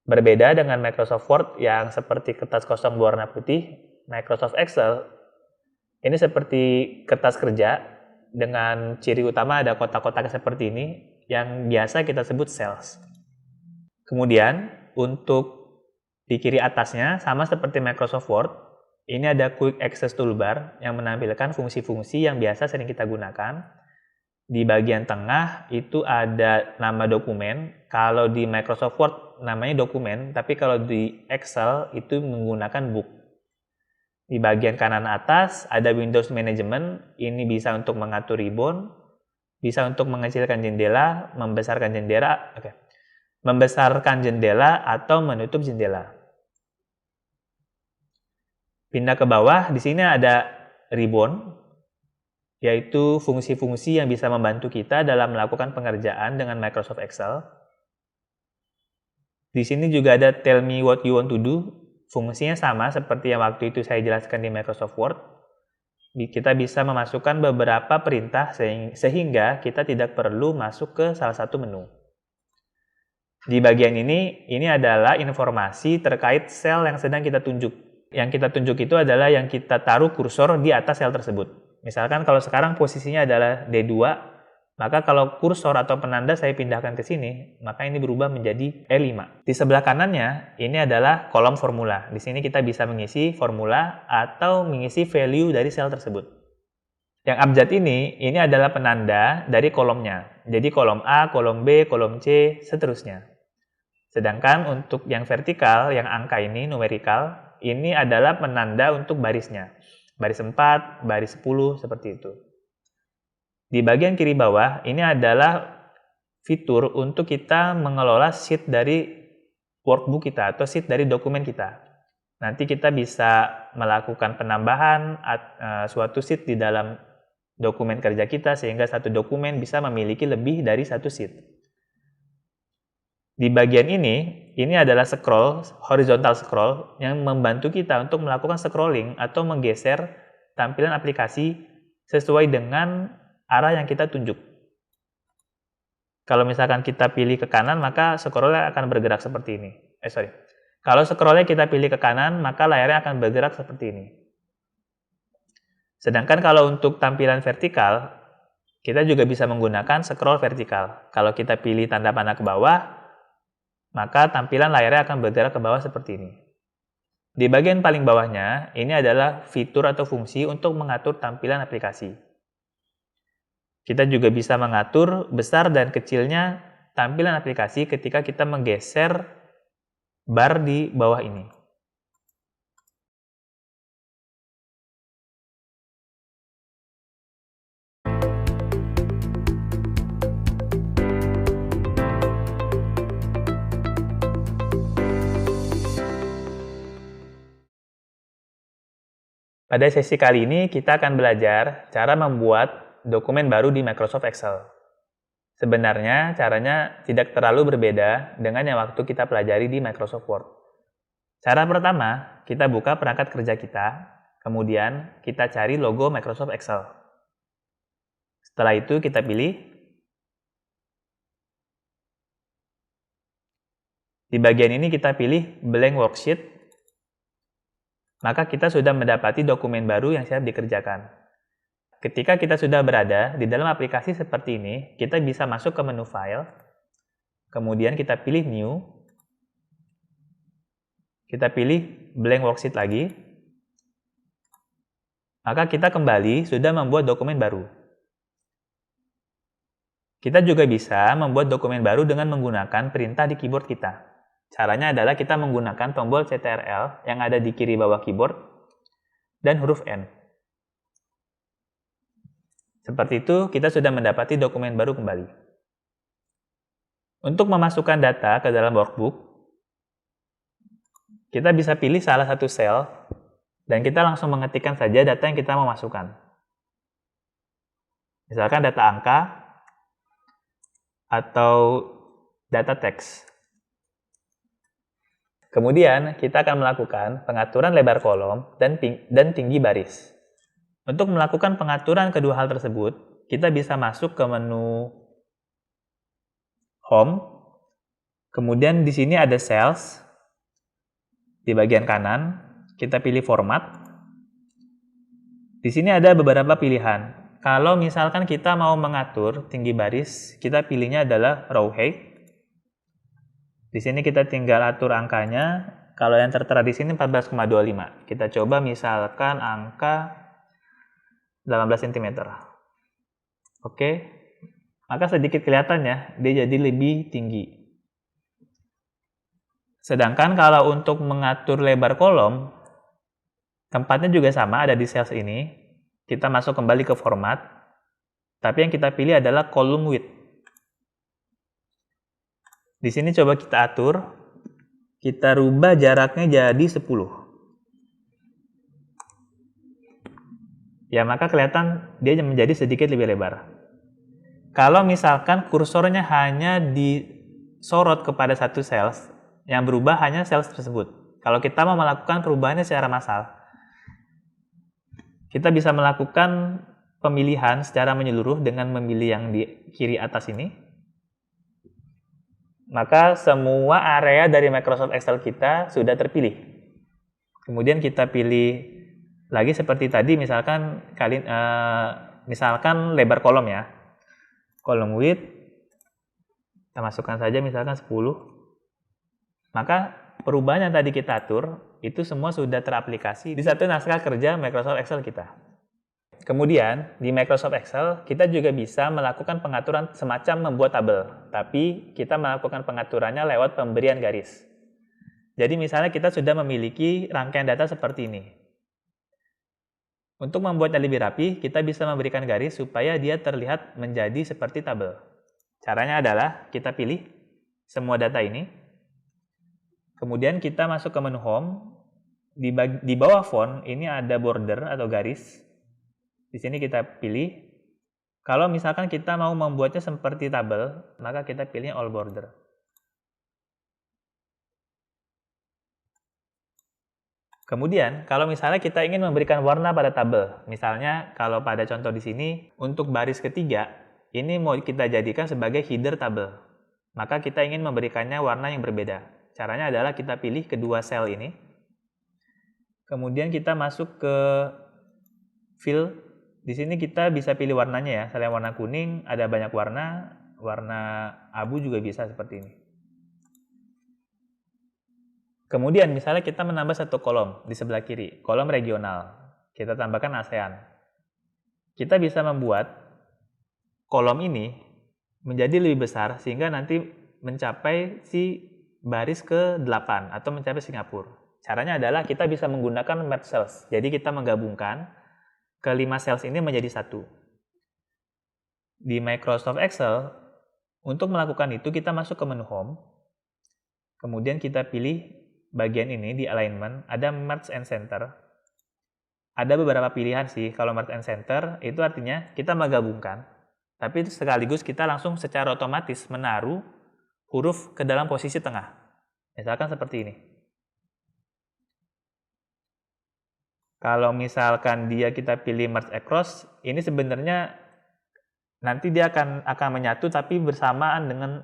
Berbeda dengan Microsoft Word yang seperti kertas kosong berwarna putih, Microsoft Excel ini seperti kertas kerja dengan ciri utama ada kotak-kotak seperti ini yang biasa kita sebut cells. Kemudian untuk di kiri atasnya sama seperti Microsoft Word, ini ada Quick Access Toolbar yang menampilkan fungsi-fungsi yang biasa sering kita gunakan. Di bagian tengah itu ada nama dokumen. Kalau di Microsoft Word namanya dokumen, tapi kalau di Excel itu menggunakan book. Di bagian kanan atas ada Windows Management, ini bisa untuk mengatur ribbon, bisa untuk mengecilkan jendela, membesarkan jendela atau menutup jendela. Pindah ke bawah, di sini ada ribbon, yaitu fungsi-fungsi yang bisa membantu kita dalam melakukan pengerjaan dengan Microsoft Excel. Di sini juga ada Tell me what you want to do. Fungsinya sama seperti yang waktu itu saya jelaskan di Microsoft Word. Kita bisa memasukkan beberapa perintah sehingga kita tidak perlu masuk ke salah satu menu. Di bagian ini adalah informasi terkait sel yang sedang kita tunjuk. Yang kita tunjuk itu adalah yang kita taruh kursor di atas sel tersebut. Misalkan kalau sekarang posisinya adalah D2, maka kalau kursor atau penanda saya pindahkan ke sini, maka ini berubah menjadi E5. Di sebelah kanannya, ini adalah kolom formula. Di sini kita bisa mengisi formula atau mengisi value dari sel tersebut. Yang abjad ini adalah penanda dari kolomnya. Jadi kolom A, kolom B, kolom C, seterusnya. Sedangkan untuk yang vertikal, yang angka ini, numerikal, ini adalah penanda untuk barisnya. Baris 4, baris 10, seperti itu. Di bagian kiri bawah, ini adalah fitur untuk kita mengelola sheet dari workbook kita atau sheet dari dokumen kita. Nanti kita bisa melakukan penambahan suatu sheet di dalam dokumen kerja kita sehingga satu dokumen bisa memiliki lebih dari satu sheet. Di bagian ini adalah scroll, horizontal scroll yang membantu kita untuk melakukan scrolling atau menggeser tampilan aplikasi sesuai dengan arah yang kita tunjuk. Kalau misalkan kita pilih ke kanan, maka scrollnya akan bergerak seperti ini. Kalau scrollnya kita pilih ke kanan, maka layarnya akan bergerak seperti ini. Sedangkan kalau untuk tampilan vertikal, kita juga bisa menggunakan scroll vertikal. Kalau kita pilih tanda panah ke bawah, maka tampilan layarnya akan bergerak ke bawah seperti ini. Di bagian paling bawahnya, ini adalah fitur atau fungsi untuk mengatur tampilan aplikasi. Kita juga bisa mengatur besar dan kecilnya tampilan aplikasi ketika kita menggeser bar di bawah ini. Pada sesi kali ini kita akan belajar cara membuat dokumen baru di Microsoft Excel. Sebenarnya caranya tidak terlalu berbeda dengan yang waktu kita pelajari di Microsoft Word. Cara pertama, kita buka perangkat kerja kita, kemudian kita cari logo Microsoft Excel. Setelah itu kita pilih. Di bagian ini kita pilih blank worksheet, maka kita sudah mendapati dokumen baru yang siap dikerjakan. Ketika kita sudah berada di dalam aplikasi seperti ini, kita bisa masuk ke menu file, kemudian kita pilih new, kita pilih blank worksheet lagi, maka kita kembali sudah membuat dokumen baru. Kita juga bisa membuat dokumen baru dengan menggunakan perintah di keyboard kita. Caranya adalah kita menggunakan tombol CTRL yang ada di kiri bawah keyboard dan huruf N. Seperti itu, kita sudah mendapati dokumen baru kembali. Untuk memasukkan data ke dalam workbook, kita bisa pilih salah satu sel dan kita langsung mengetikkan saja data yang kita mau masukkan. Misalkan data angka atau data teks. Kemudian, kita akan melakukan pengaturan lebar kolom dan tinggi baris. Untuk melakukan pengaturan kedua hal tersebut, kita bisa masuk ke menu Home, kemudian di sini ada Cells, di bagian kanan, kita pilih Format. Di sini ada beberapa pilihan. Kalau misalkan kita mau mengatur tinggi baris, kita pilihnya adalah Row Height. Di sini kita tinggal atur angkanya. Kalau yang tertera di sini 14,25. Kita coba misalkan angka 18 cm. Oke. Maka sedikit kelihatannya dia jadi lebih tinggi. Sedangkan kalau untuk mengatur lebar kolom, tempatnya juga sama ada di cells ini. Kita masuk kembali ke format. Tapi yang kita pilih adalah column width. Di sini coba kita atur, kita rubah jaraknya jadi 10. Ya, maka kelihatan dia menjadi sedikit lebih lebar. Kalau misalkan kursornya hanya disorot kepada satu cells, yang berubah hanya cells tersebut. Kalau kita mau melakukan perubahannya secara massal, kita bisa melakukan pemilihan secara menyeluruh dengan memilih yang di kiri atas ini. Maka semua area dari Microsoft Excel kita sudah terpilih. Kemudian kita pilih lagi seperti tadi, misalkan lebar kolom ya. Column width, kita masukkan saja misalkan 10. Maka perubahan yang tadi kita atur, itu semua sudah teraplikasi di satu naskah kerja Microsoft Excel kita. Kemudian, di Microsoft Excel, kita juga bisa melakukan pengaturan semacam membuat tabel, tapi kita melakukan pengaturannya lewat pemberian garis. Jadi misalnya kita sudah memiliki rangkaian data seperti ini. Untuk membuatnya lebih rapi, kita bisa memberikan garis supaya dia terlihat menjadi seperti tabel. Caranya adalah kita pilih semua data ini, kemudian kita masuk ke menu Home, di bawah font ini ada border atau garis. Di sini kita pilih, kalau misalkan kita mau membuatnya seperti tabel, maka kita pilih all border. Kemudian, kalau misalnya kita ingin memberikan warna pada tabel, misalnya kalau pada contoh di sini, untuk baris ketiga, ini mau kita jadikan sebagai header tabel. Maka kita ingin memberikannya warna yang berbeda. Caranya adalah kita pilih kedua sel ini, kemudian kita masuk ke fill. Di sini kita bisa pilih warnanya ya, selain warna kuning, ada banyak warna abu juga bisa seperti ini. Kemudian misalnya kita menambah satu kolom di sebelah kiri, kolom regional. Kita tambahkan ASEAN. Kita bisa membuat kolom ini menjadi lebih besar sehingga nanti mencapai si baris ke-8 atau mencapai Singapura. Caranya adalah kita bisa menggunakan merge cells. Jadi kita menggabungkan kelima cells ini menjadi satu. Di Microsoft Excel, untuk melakukan itu kita masuk ke menu Home, kemudian kita pilih bagian ini di Alignment, ada Merge and Center. Ada beberapa pilihan sih, kalau Merge and Center itu artinya kita menggabungkan, tapi sekaligus kita langsung secara otomatis menaruh huruf ke dalam posisi tengah. Misalkan seperti ini. Kalau misalkan kita pilih merge across, ini sebenarnya nanti dia akan menyatu tapi bersamaan dengan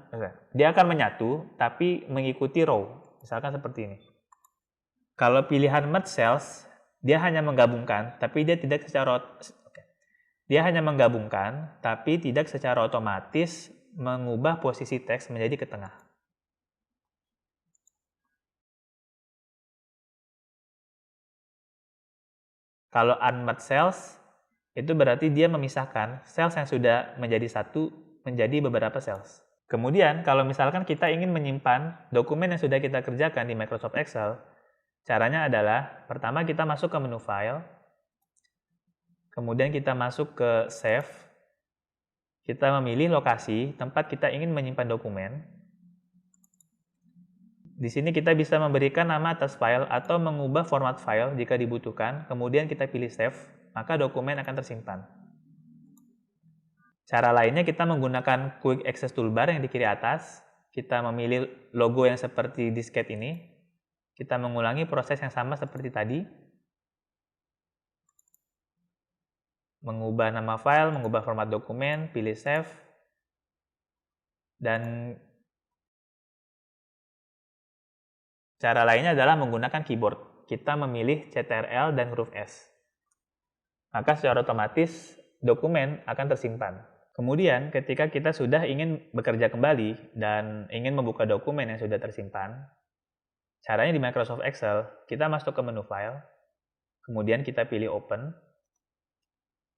dia akan menyatu tapi mengikuti row. Misalkan seperti ini. Kalau pilihan merge cells, dia hanya menggabungkan tapi tidak secara otomatis mengubah posisi teks menjadi ke tengah. Kalau unmerged cells, itu berarti dia memisahkan cells yang sudah menjadi satu menjadi beberapa cells. Kemudian, kalau misalkan kita ingin menyimpan dokumen yang sudah kita kerjakan di Microsoft Excel, caranya adalah, pertama kita masuk ke menu File, kemudian kita masuk ke Save, kita memilih lokasi tempat kita ingin menyimpan dokumen. Di sini kita bisa memberikan nama atas file atau mengubah format file jika dibutuhkan, kemudian kita pilih Save, maka dokumen akan tersimpan. Cara lainnya kita menggunakan Quick Access Toolbar yang di kiri atas. Kita memilih logo yang seperti disket ini. Kita mengulangi proses yang sama seperti tadi. Mengubah nama file, mengubah format dokumen, pilih Save. Dan cara lainnya adalah menggunakan keyboard. Kita memilih Ctrl dan huruf S. Maka secara otomatis dokumen akan tersimpan. Kemudian ketika kita sudah ingin bekerja kembali dan ingin membuka dokumen yang sudah tersimpan, caranya di Microsoft Excel, kita masuk ke menu File, kemudian kita pilih Open,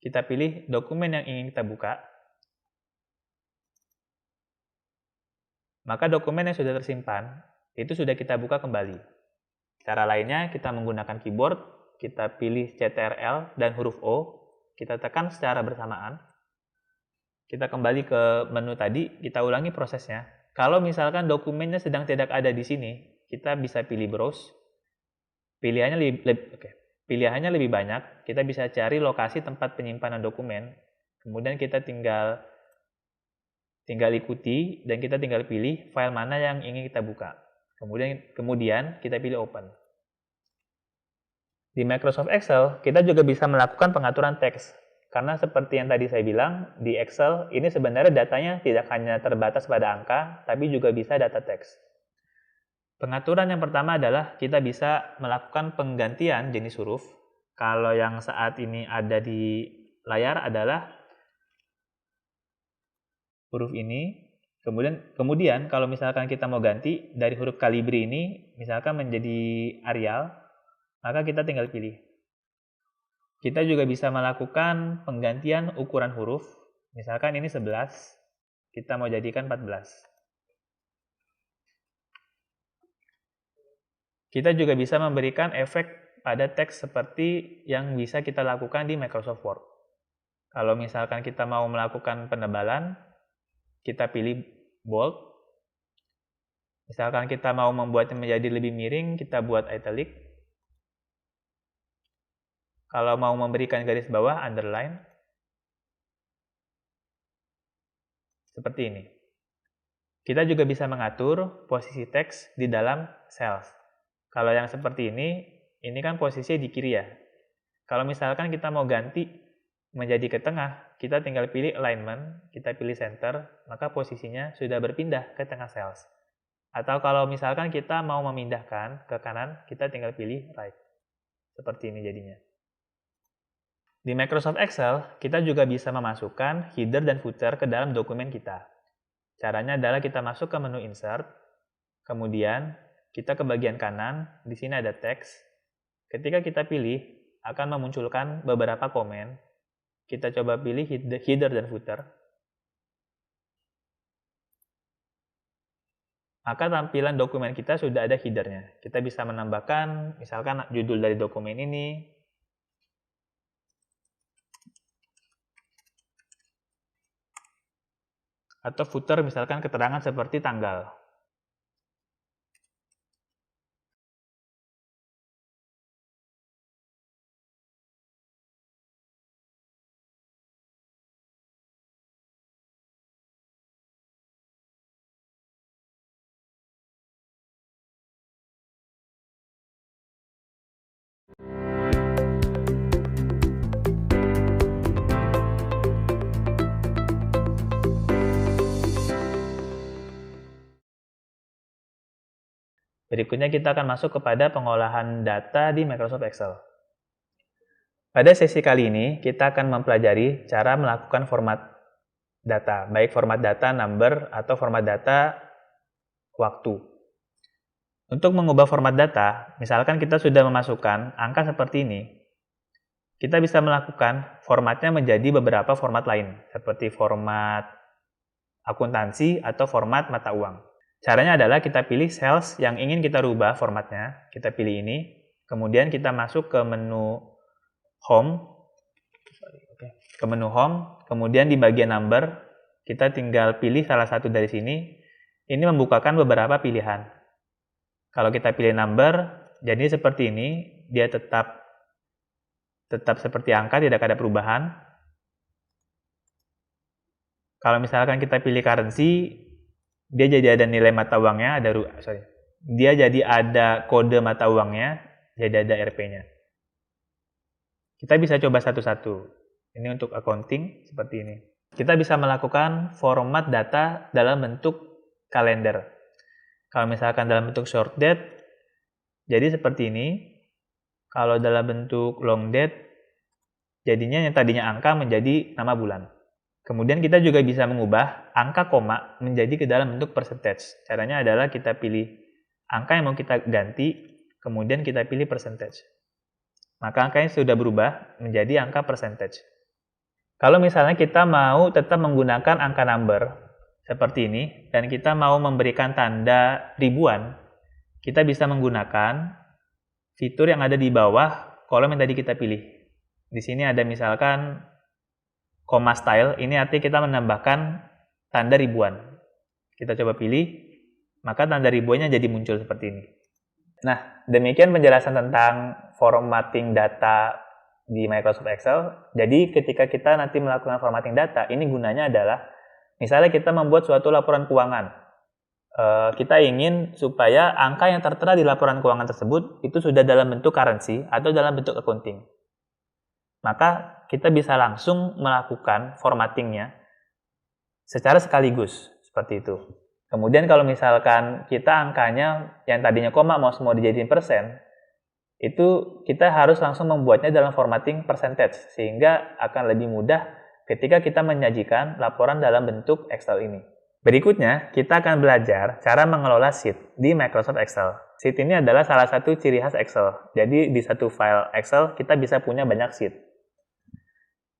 kita pilih dokumen yang ingin kita buka, maka dokumen yang sudah tersimpan, itu sudah kita buka kembali. Cara lainnya, kita menggunakan keyboard, kita pilih Ctrl dan huruf O, kita tekan secara bersamaan, kita kembali ke menu tadi, kita ulangi prosesnya. Kalau misalkan dokumennya sedang tidak ada di sini, kita bisa pilih Browse. Pilihannya lebih banyak, kita bisa cari lokasi tempat penyimpanan dokumen, kemudian kita tinggal ikuti, dan kita tinggal pilih file mana yang ingin kita buka. Kemudian kita pilih Open. Di Microsoft Excel, kita juga bisa melakukan pengaturan teks. Karena seperti yang tadi saya bilang, di Excel ini sebenarnya datanya tidak hanya terbatas pada angka, tapi juga bisa data teks. Pengaturan yang pertama adalah kita bisa melakukan penggantian jenis huruf. Kalau yang saat ini ada di layar adalah huruf ini. Kemudian kalau misalkan kita mau ganti dari huruf Calibri ini, misalkan menjadi Arial, maka kita tinggal pilih. Kita juga bisa melakukan penggantian ukuran huruf. Misalkan ini 11, kita mau jadikan 14. Kita juga bisa memberikan efek pada teks seperti yang bisa kita lakukan di Microsoft Word. Kalau misalkan kita mau melakukan penebalan, kita pilih bold. Misalkan kita mau membuatnya menjadi lebih miring, kita buat italic. Kalau mau memberikan garis bawah, underline. Seperti ini. Kita juga bisa mengatur posisi teks di dalam cells. Kalau yang seperti ini kan posisinya di kiri ya. Kalau misalkan kita mau ganti menjadi ke tengah, kita tinggal pilih alignment, kita pilih center, maka posisinya sudah berpindah ke tengah cells. Atau kalau misalkan kita mau memindahkan ke kanan, kita tinggal pilih right. Seperti ini jadinya. Di Microsoft Excel, kita juga bisa memasukkan header dan footer ke dalam dokumen kita. Caranya adalah kita masuk ke menu Insert, kemudian kita ke bagian kanan, di sini ada teks. Ketika kita pilih, akan memunculkan beberapa komen. Kita coba pilih header dan footer. Maka tampilan dokumen kita sudah ada headernya. Kita bisa menambahkan, misalkan judul dari dokumen ini, atau footer misalkan keterangan seperti tanggal. Berikutnya kita akan masuk kepada pengolahan data di Microsoft Excel. Pada sesi kali ini, kita akan mempelajari cara melakukan format data, baik format data number atau format data waktu. Untuk mengubah format data, misalkan kita sudah memasukkan angka seperti ini, kita bisa melakukan formatnya menjadi beberapa format lain, seperti format akuntansi atau format mata uang. Caranya adalah kita pilih cells yang ingin kita rubah formatnya, kita pilih ini, kemudian kita masuk ke menu Home, kemudian di bagian number, kita tinggal pilih salah satu dari sini, ini membukakan beberapa pilihan. Kalau kita pilih number, jadi seperti ini, dia tetap seperti angka, tidak ada perubahan. Kalau misalkan kita pilih currency, dia jadi ada nilai mata uangnya, dia jadi ada kode mata uangnya, jadi ada Rp-nya. Kita bisa coba satu-satu. Ini untuk accounting, seperti ini. Kita bisa melakukan format data dalam bentuk kalender. Kalau misalkan dalam bentuk short date, jadi seperti ini. Kalau dalam bentuk long date, jadinya yang tadinya angka menjadi nama bulan. Kemudian kita juga bisa mengubah angka koma menjadi ke dalam bentuk percentage. Caranya adalah kita pilih angka yang mau kita ganti, kemudian kita pilih percentage. Maka angkanya sudah berubah menjadi angka percentage. Kalau misalnya kita mau tetap menggunakan angka number, seperti ini, dan kita mau memberikan tanda ribuan, kita bisa menggunakan fitur yang ada di bawah kolom yang tadi kita pilih. Di sini ada misalkan comma style, ini artinya kita menambahkan tanda ribuan. Kita coba pilih, maka tanda ribuannya jadi muncul seperti ini. Nah, demikian penjelasan tentang formatting data di Microsoft Excel. Jadi ketika kita nanti melakukan formatting data, ini gunanya adalah misalnya kita membuat suatu laporan keuangan. Kita ingin supaya angka yang tertera di laporan keuangan tersebut itu sudah dalam bentuk currency atau dalam bentuk accounting. Maka kita bisa langsung melakukan formattingnya secara sekaligus, seperti itu. Kemudian kalau misalkan kita angkanya yang tadinya koma mau dijadiin persen, itu kita harus langsung membuatnya dalam formatting percentage, sehingga akan lebih mudah ketika kita menyajikan laporan dalam bentuk Excel ini. Berikutnya, kita akan belajar cara mengelola sheet di Microsoft Excel. Sheet ini adalah salah satu ciri khas Excel. Jadi, di satu file Excel, kita bisa punya banyak sheet.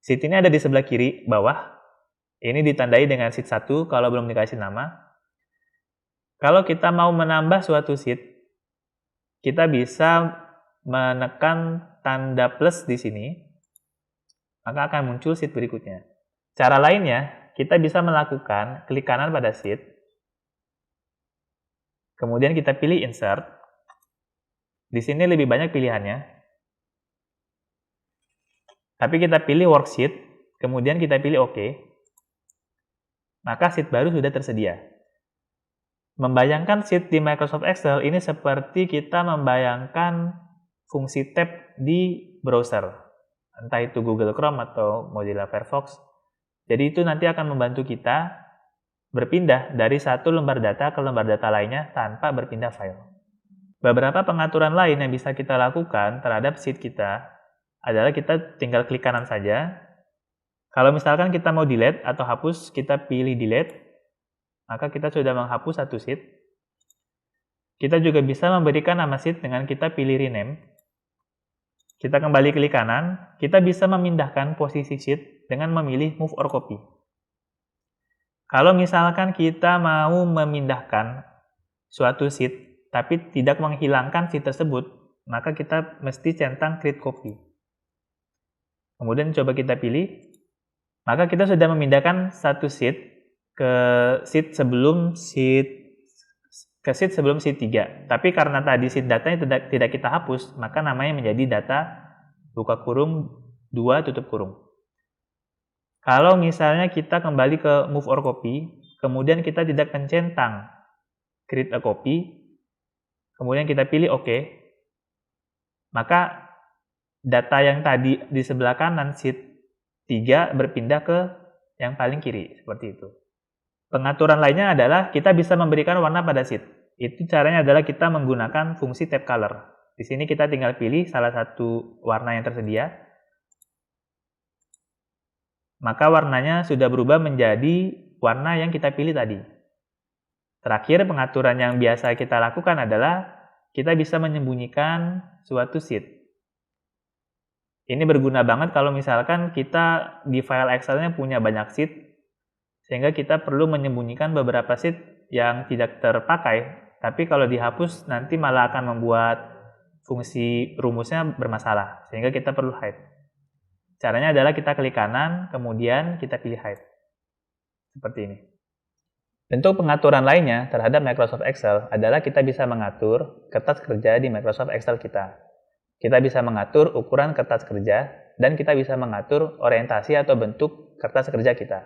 Sheet ini ada di sebelah kiri bawah. Ini ditandai dengan sheet 1 kalau belum dikasih nama. Kalau kita mau menambah suatu sheet, kita bisa menekan tanda plus di sini, maka akan muncul sheet berikutnya. Cara lainnya, kita bisa melakukan klik kanan pada sheet, kemudian kita pilih insert. Di sini lebih banyak pilihannya. Tapi kita pilih worksheet, kemudian kita pilih OK. Maka sheet baru sudah tersedia. Membayangkan sheet di Microsoft Excel ini seperti kita membayangkan fungsi tab di browser. Entah itu Google Chrome atau Mozilla Firefox. Jadi itu nanti akan membantu kita berpindah dari satu lembar data ke lembar data lainnya tanpa berpindah file. Beberapa pengaturan lain yang bisa kita lakukan terhadap sheet kita adalah kita tinggal klik kanan saja. Kalau misalkan kita mau delete atau hapus, kita pilih delete, maka kita sudah menghapus satu sheet. Kita juga bisa memberikan nama sheet dengan kita pilih rename. Kita kembali klik kanan, kita bisa memindahkan posisi sheet dengan memilih move or copy. Kalau misalkan kita mau memindahkan suatu sheet, tapi tidak menghilangkan sheet tersebut, maka kita mesti centang create copy. Kemudian coba kita pilih, maka kita sudah memindahkan satu sheet ke sheet sebelum sheet 3. Tapi karena tadi sheet datanya tidak kita hapus, maka namanya menjadi data buka kurung 2 tutup kurung. Kalau misalnya kita kembali ke move or copy, kemudian kita tidak mencentang create a copy, kemudian kita pilih OK, maka data yang tadi di sebelah kanan sheet 3 berpindah ke yang paling kiri, seperti itu. Pengaturan lainnya adalah kita bisa memberikan warna pada sheet. Itu caranya adalah kita menggunakan fungsi tab color. Di sini kita tinggal pilih salah satu warna yang tersedia. Maka warnanya sudah berubah menjadi warna yang kita pilih tadi. Terakhir, pengaturan yang biasa kita lakukan adalah kita bisa menyembunyikan suatu sheet. Ini berguna banget kalau misalkan kita di file Excel-nya punya banyak sheet, sehingga kita perlu menyembunyikan beberapa sheet yang tidak terpakai, tapi kalau dihapus nanti malah akan membuat fungsi rumusnya bermasalah, sehingga kita perlu hide. Caranya adalah kita klik kanan, kemudian kita pilih hide. Seperti ini. Bentuk pengaturan lainnya terhadap Microsoft Excel adalah kita bisa mengatur kertas kerja di Microsoft Excel kita. Kita bisa mengatur ukuran kertas kerja, dan kita bisa mengatur orientasi atau bentuk kertas kerja kita.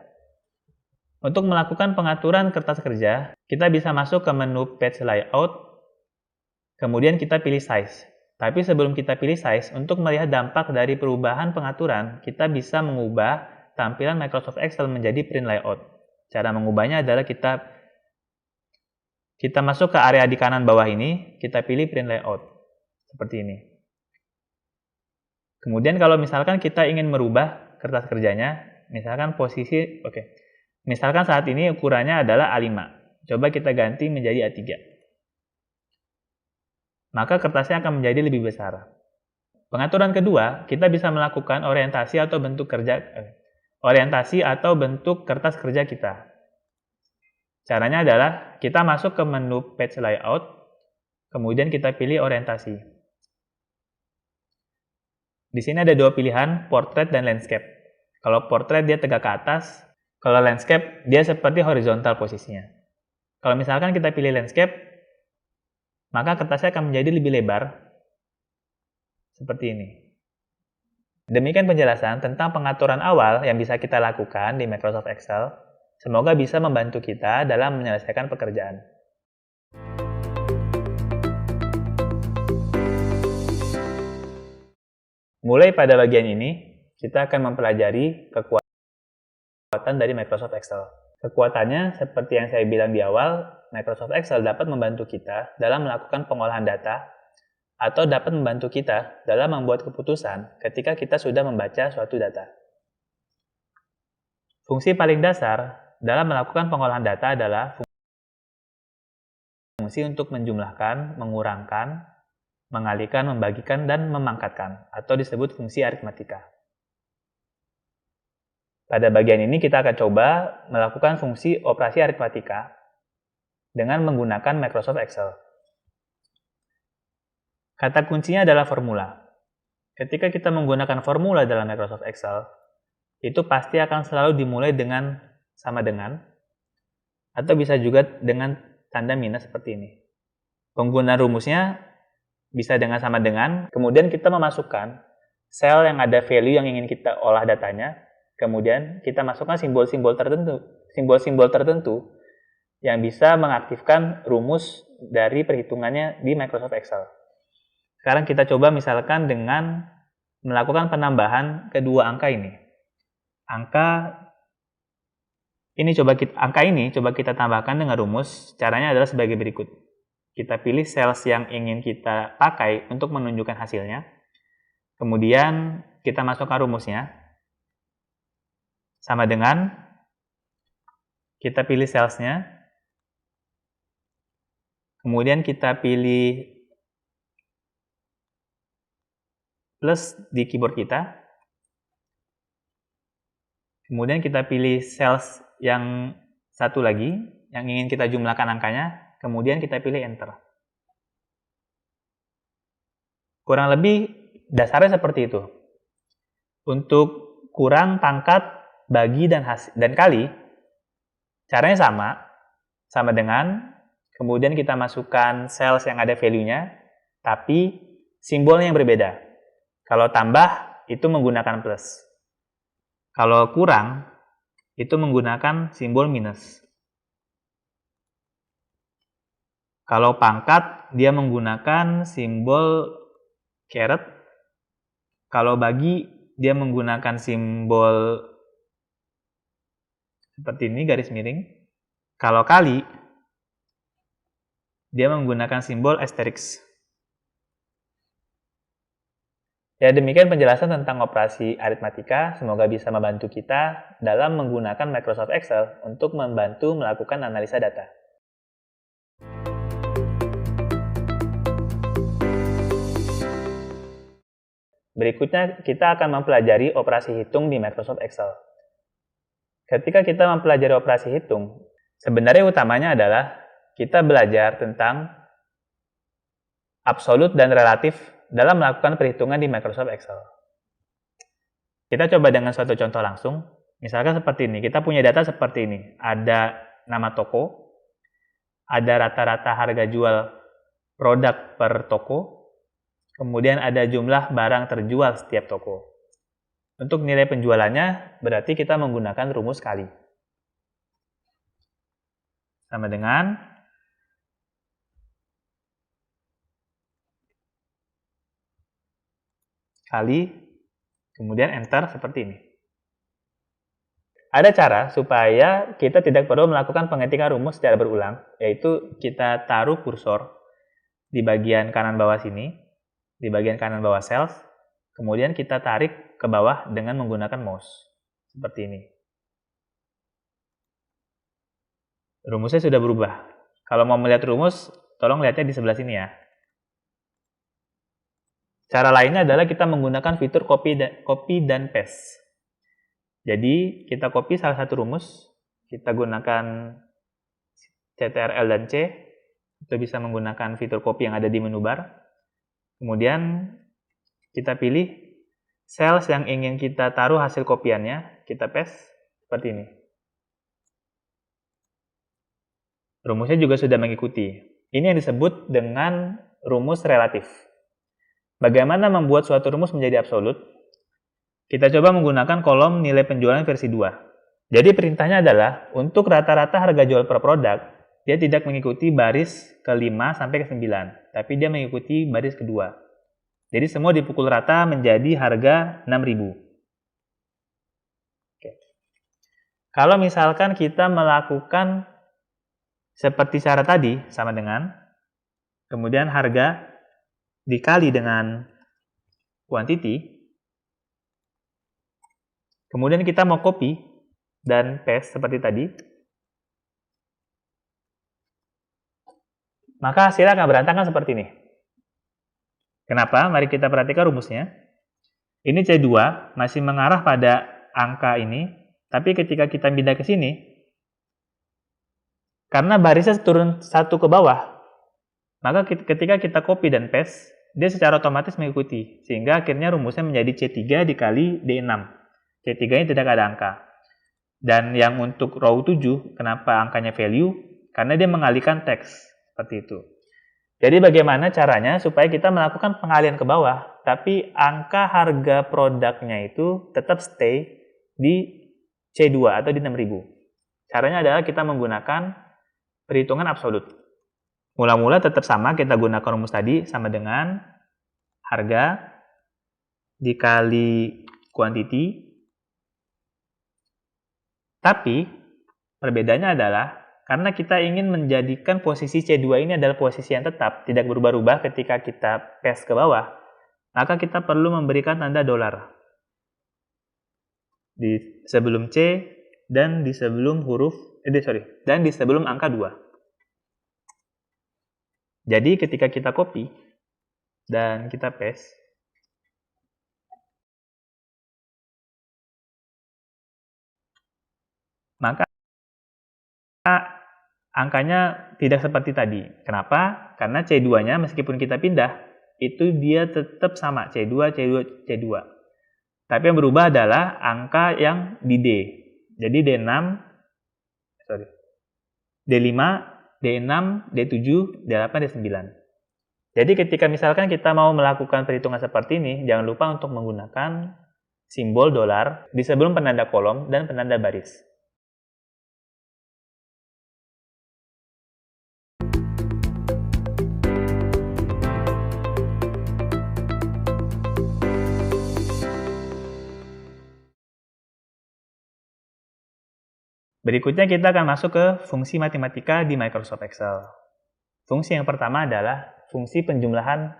Untuk melakukan pengaturan kertas kerja, kita bisa masuk ke menu Page Layout, kemudian kita pilih Size. Tapi sebelum kita pilih Size, untuk melihat dampak dari perubahan pengaturan, kita bisa mengubah tampilan Microsoft Excel menjadi Print Layout. Cara mengubahnya adalah kita masuk ke area di kanan bawah ini, kita pilih Print Layout. Seperti ini. Kemudian kalau misalkan kita ingin merubah kertas kerjanya, misalkan posisi, misalkan saat ini ukurannya adalah A5. Coba kita ganti menjadi A3. Maka kertasnya akan menjadi lebih besar. Pengaturan kedua, kita bisa melakukan orientasi atau bentuk kertas kerja kita. Caranya adalah kita masuk ke menu Page Layout, kemudian kita pilih orientasi. Di sini ada dua pilihan, Portrait dan Landscape. Kalau Portrait dia tegak ke atas, kalau Landscape dia seperti horizontal posisinya. Kalau misalkan kita pilih Landscape, maka kertasnya akan menjadi lebih lebar, seperti ini. Demikian penjelasan tentang pengaturan awal yang bisa kita lakukan di Microsoft Excel. Semoga bisa membantu kita dalam menyelesaikan pekerjaan. Mulai pada bagian ini, kita akan mempelajari kekuatan dari Microsoft Excel. Kekuatannya, seperti yang saya bilang di awal, Microsoft Excel dapat membantu kita dalam melakukan pengolahan data atau dapat membantu kita dalam membuat keputusan ketika kita sudah membaca suatu data. Fungsi paling dasar dalam melakukan pengolahan data adalah fungsi untuk menjumlahkan, mengurangkan, mengalihkan, membagikan, dan memangkatkan, atau disebut fungsi aritmatika. Pada bagian ini kita akan coba melakukan fungsi operasi aritmatika dengan menggunakan Microsoft Excel. Kata kuncinya adalah formula. Ketika kita menggunakan formula dalam Microsoft Excel, itu pasti akan selalu dimulai dengan sama dengan, atau bisa juga dengan tanda minus seperti ini. Penggunaan rumusnya bisa dengan sama dengan, kemudian kita memasukkan sel yang ada value yang ingin kita olah datanya, kemudian kita masukkan simbol-simbol tertentu yang bisa mengaktifkan rumus dari perhitungannya di Microsoft Excel. Sekarang kita coba misalkan dengan melakukan penambahan kedua angka ini. Angka ini coba kita tambahkan dengan rumus. Caranya adalah sebagai berikut. Kita pilih sales yang ingin kita pakai untuk menunjukkan hasilnya. Kemudian kita masukkan rumusnya. Sama dengan kita pilih salesnya. Kemudian kita pilih plus di keyboard kita. Kemudian kita pilih sales yang satu lagi, yang ingin kita jumlahkan angkanya. Kemudian kita pilih enter. Kurang lebih dasarnya seperti itu. Untuk kurang, pangkat, bagi, dan kali, caranya sama dengan, kemudian kita masukkan sales yang ada value-nya, tapi simbolnya yang berbeda. Kalau tambah, itu menggunakan plus. Kalau kurang, itu menggunakan simbol minus. Kalau pangkat, dia menggunakan simbol caret. Kalau bagi, dia menggunakan simbol seperti ini, garis miring. Kalau kali, Dia menggunakan simbol asterisk. Ya, demikian penjelasan tentang operasi aritmatika. Semoga bisa membantu kita dalam menggunakan Microsoft Excel untuk membantu melakukan analisa data. Berikutnya, kita akan mempelajari operasi hitung di Microsoft Excel. Ketika kita mempelajari operasi hitung, sebenarnya utamanya adalah kita belajar tentang absolut dan relatif dalam melakukan perhitungan di Microsoft Excel. Kita coba dengan suatu contoh langsung. Misalkan seperti ini, kita punya data seperti ini. Ada nama toko, ada rata-rata harga jual produk per toko, kemudian ada jumlah barang terjual setiap toko. Untuk nilai penjualannya, berarti kita menggunakan rumus kali. Sama dengan kali, kemudian enter seperti ini. Ada cara supaya kita tidak perlu melakukan pengetikan rumus secara berulang, yaitu kita taruh kursor di bagian kanan bawah sini, di bagian kanan bawah cells, kemudian kita tarik ke bawah dengan menggunakan mouse, seperti ini. Rumusnya sudah berubah. Kalau mau melihat rumus, tolong lihatnya di sebelah sini ya. Cara lainnya adalah kita menggunakan fitur copy dan paste. Jadi, kita copy salah satu rumus, kita gunakan CTRL dan C, itu bisa menggunakan fitur copy yang ada di menu bar. Kemudian, kita pilih cells yang ingin kita taruh hasil kopiannya, kita paste seperti ini. Rumusnya juga sudah mengikuti. Ini yang disebut dengan rumus relatif. Bagaimana membuat suatu rumus menjadi absolut? Kita coba menggunakan kolom nilai penjualan versi 2. Jadi perintahnya adalah, untuk rata-rata harga jual per produk, dia tidak mengikuti baris ke-5 sampai ke-9, tapi dia mengikuti baris kedua. Jadi semua dipukul rata menjadi harga 6.000. Oke. Kalau misalkan kita melakukan seperti cara tadi, sama dengan, kemudian harga dikali dengan quantity, kemudian kita mau copy dan paste seperti tadi, maka hasilnya akan berantakan seperti ini. Kenapa? Mari kita perhatikan rumusnya. Ini C2 masih mengarah pada angka ini, tapi ketika kita pindah ke sini, karena barisnya turun satu ke bawah, maka ketika kita copy dan paste, dia secara otomatis mengikuti, sehingga akhirnya rumusnya menjadi C3 dikali D6. C3-nya tidak ada angka. Dan yang untuk row 7, kenapa angkanya value? Karena dia mengalihkan teks, seperti itu. Jadi bagaimana caranya supaya kita melakukan pengalihan ke bawah, tapi angka harga produknya itu tetap stay di C2 atau di 6.000. Caranya adalah kita menggunakan perhitungan absolut. Mula-mula tetap sama, kita gunakan rumus tadi, sama dengan harga dikali quantity. Tapi, perbedaannya adalah, karena kita ingin menjadikan posisi C2 ini adalah posisi yang tetap, tidak berubah-ubah ketika kita paste ke bawah, maka kita perlu memberikan tanda $. Di sebelum C, dan di sebelum dan di sebelum angka 2. Jadi ketika kita copy dan kita paste, maka angkanya tidak seperti tadi. Kenapa? Karena C2-nya meskipun kita pindah, itu dia tetap sama, C2, C2, C2. Tapi yang berubah adalah angka yang di D. Jadi D5, D6, D7, D8, D9. Jadi ketika misalkan kita mau melakukan perhitungan seperti ini, jangan lupa untuk menggunakan simbol $ di sebelum penanda kolom dan penanda baris. Berikutnya kita akan masuk ke fungsi matematika di Microsoft Excel. Fungsi yang pertama adalah fungsi penjumlahan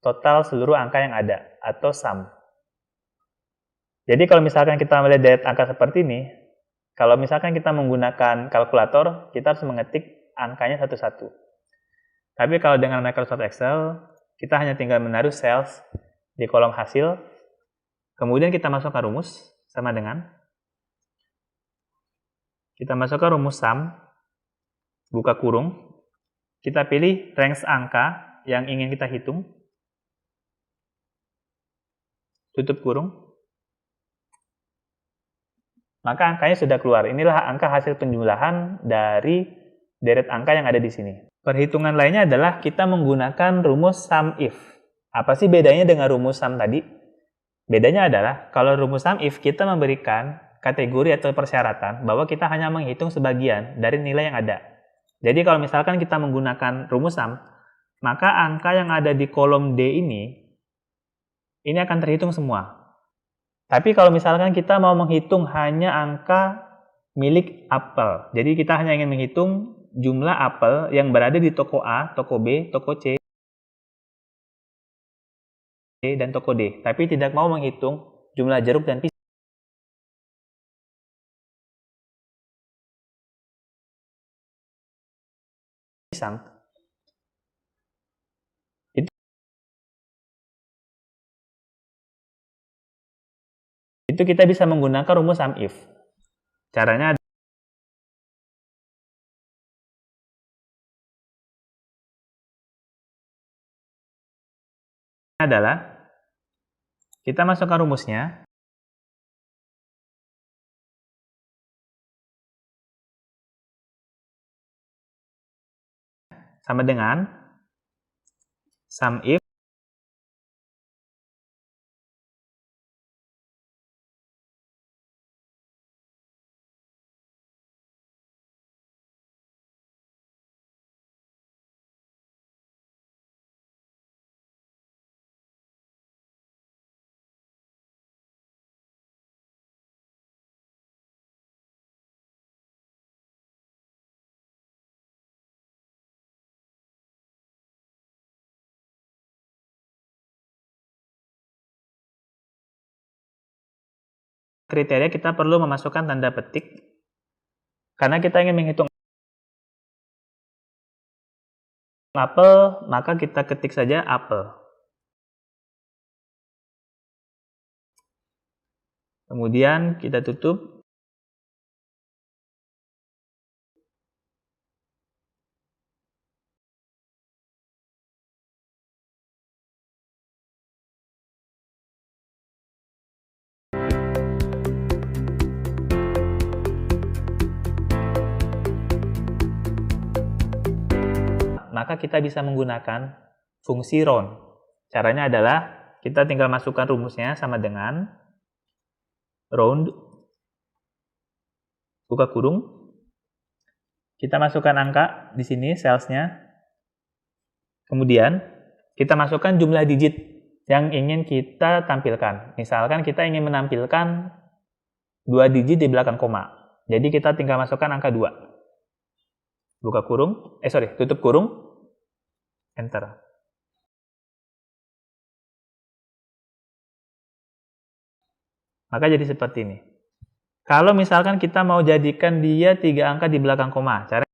total seluruh angka yang ada, atau sum. Jadi kalau misalkan kita melihat deret angka seperti ini, kalau misalkan kita menggunakan kalkulator, kita harus mengetik angkanya satu-satu. Tapi kalau dengan Microsoft Excel, kita hanya tinggal menaruh cells di kolom hasil, kemudian kita masukkan rumus, sama dengan kita masukkan rumus sum, buka kurung, kita pilih range angka yang ingin kita hitung, tutup kurung, maka angkanya sudah keluar. Inilah angka hasil penjumlahan dari deret angka yang ada di sini. Perhitungan lainnya adalah kita menggunakan rumus sum if. Apa sih bedanya dengan rumus sum tadi? Bedanya adalah kalau rumus sum if kita memberikan kategori atau persyaratan bahwa kita hanya menghitung sebagian dari nilai yang ada. Jadi kalau misalkan kita menggunakan rumus sum, maka angka yang ada di kolom D ini akan terhitung semua. Tapi kalau misalkan kita mau menghitung hanya angka milik apel, jadi kita hanya ingin menghitung jumlah apel yang berada di toko A, toko B, toko C, dan toko D, tapi tidak mau menghitung jumlah jeruk dan pisang, itu kita bisa menggunakan rumus sum if. Caranya adalah kita masukkan rumusnya, sama dengan sum if kriteria kita perlu memasukkan tanda petik karena kita ingin menghitung apel, maka kita ketik saja apel. Kemudian kita tutup. Maka kita bisa menggunakan fungsi round. Caranya adalah kita tinggal masukkan rumusnya sama dengan round, buka kurung, kita masukkan angka di sini, cellsnya, kemudian kita masukkan jumlah digit yang ingin kita tampilkan. Misalkan kita ingin menampilkan 2 digit di belakang koma, jadi kita tinggal masukkan angka 2. Buka kurung, tutup kurung, enter. Maka jadi seperti ini. Kalau misalkan kita mau jadikan dia 3 angka di belakang koma, cara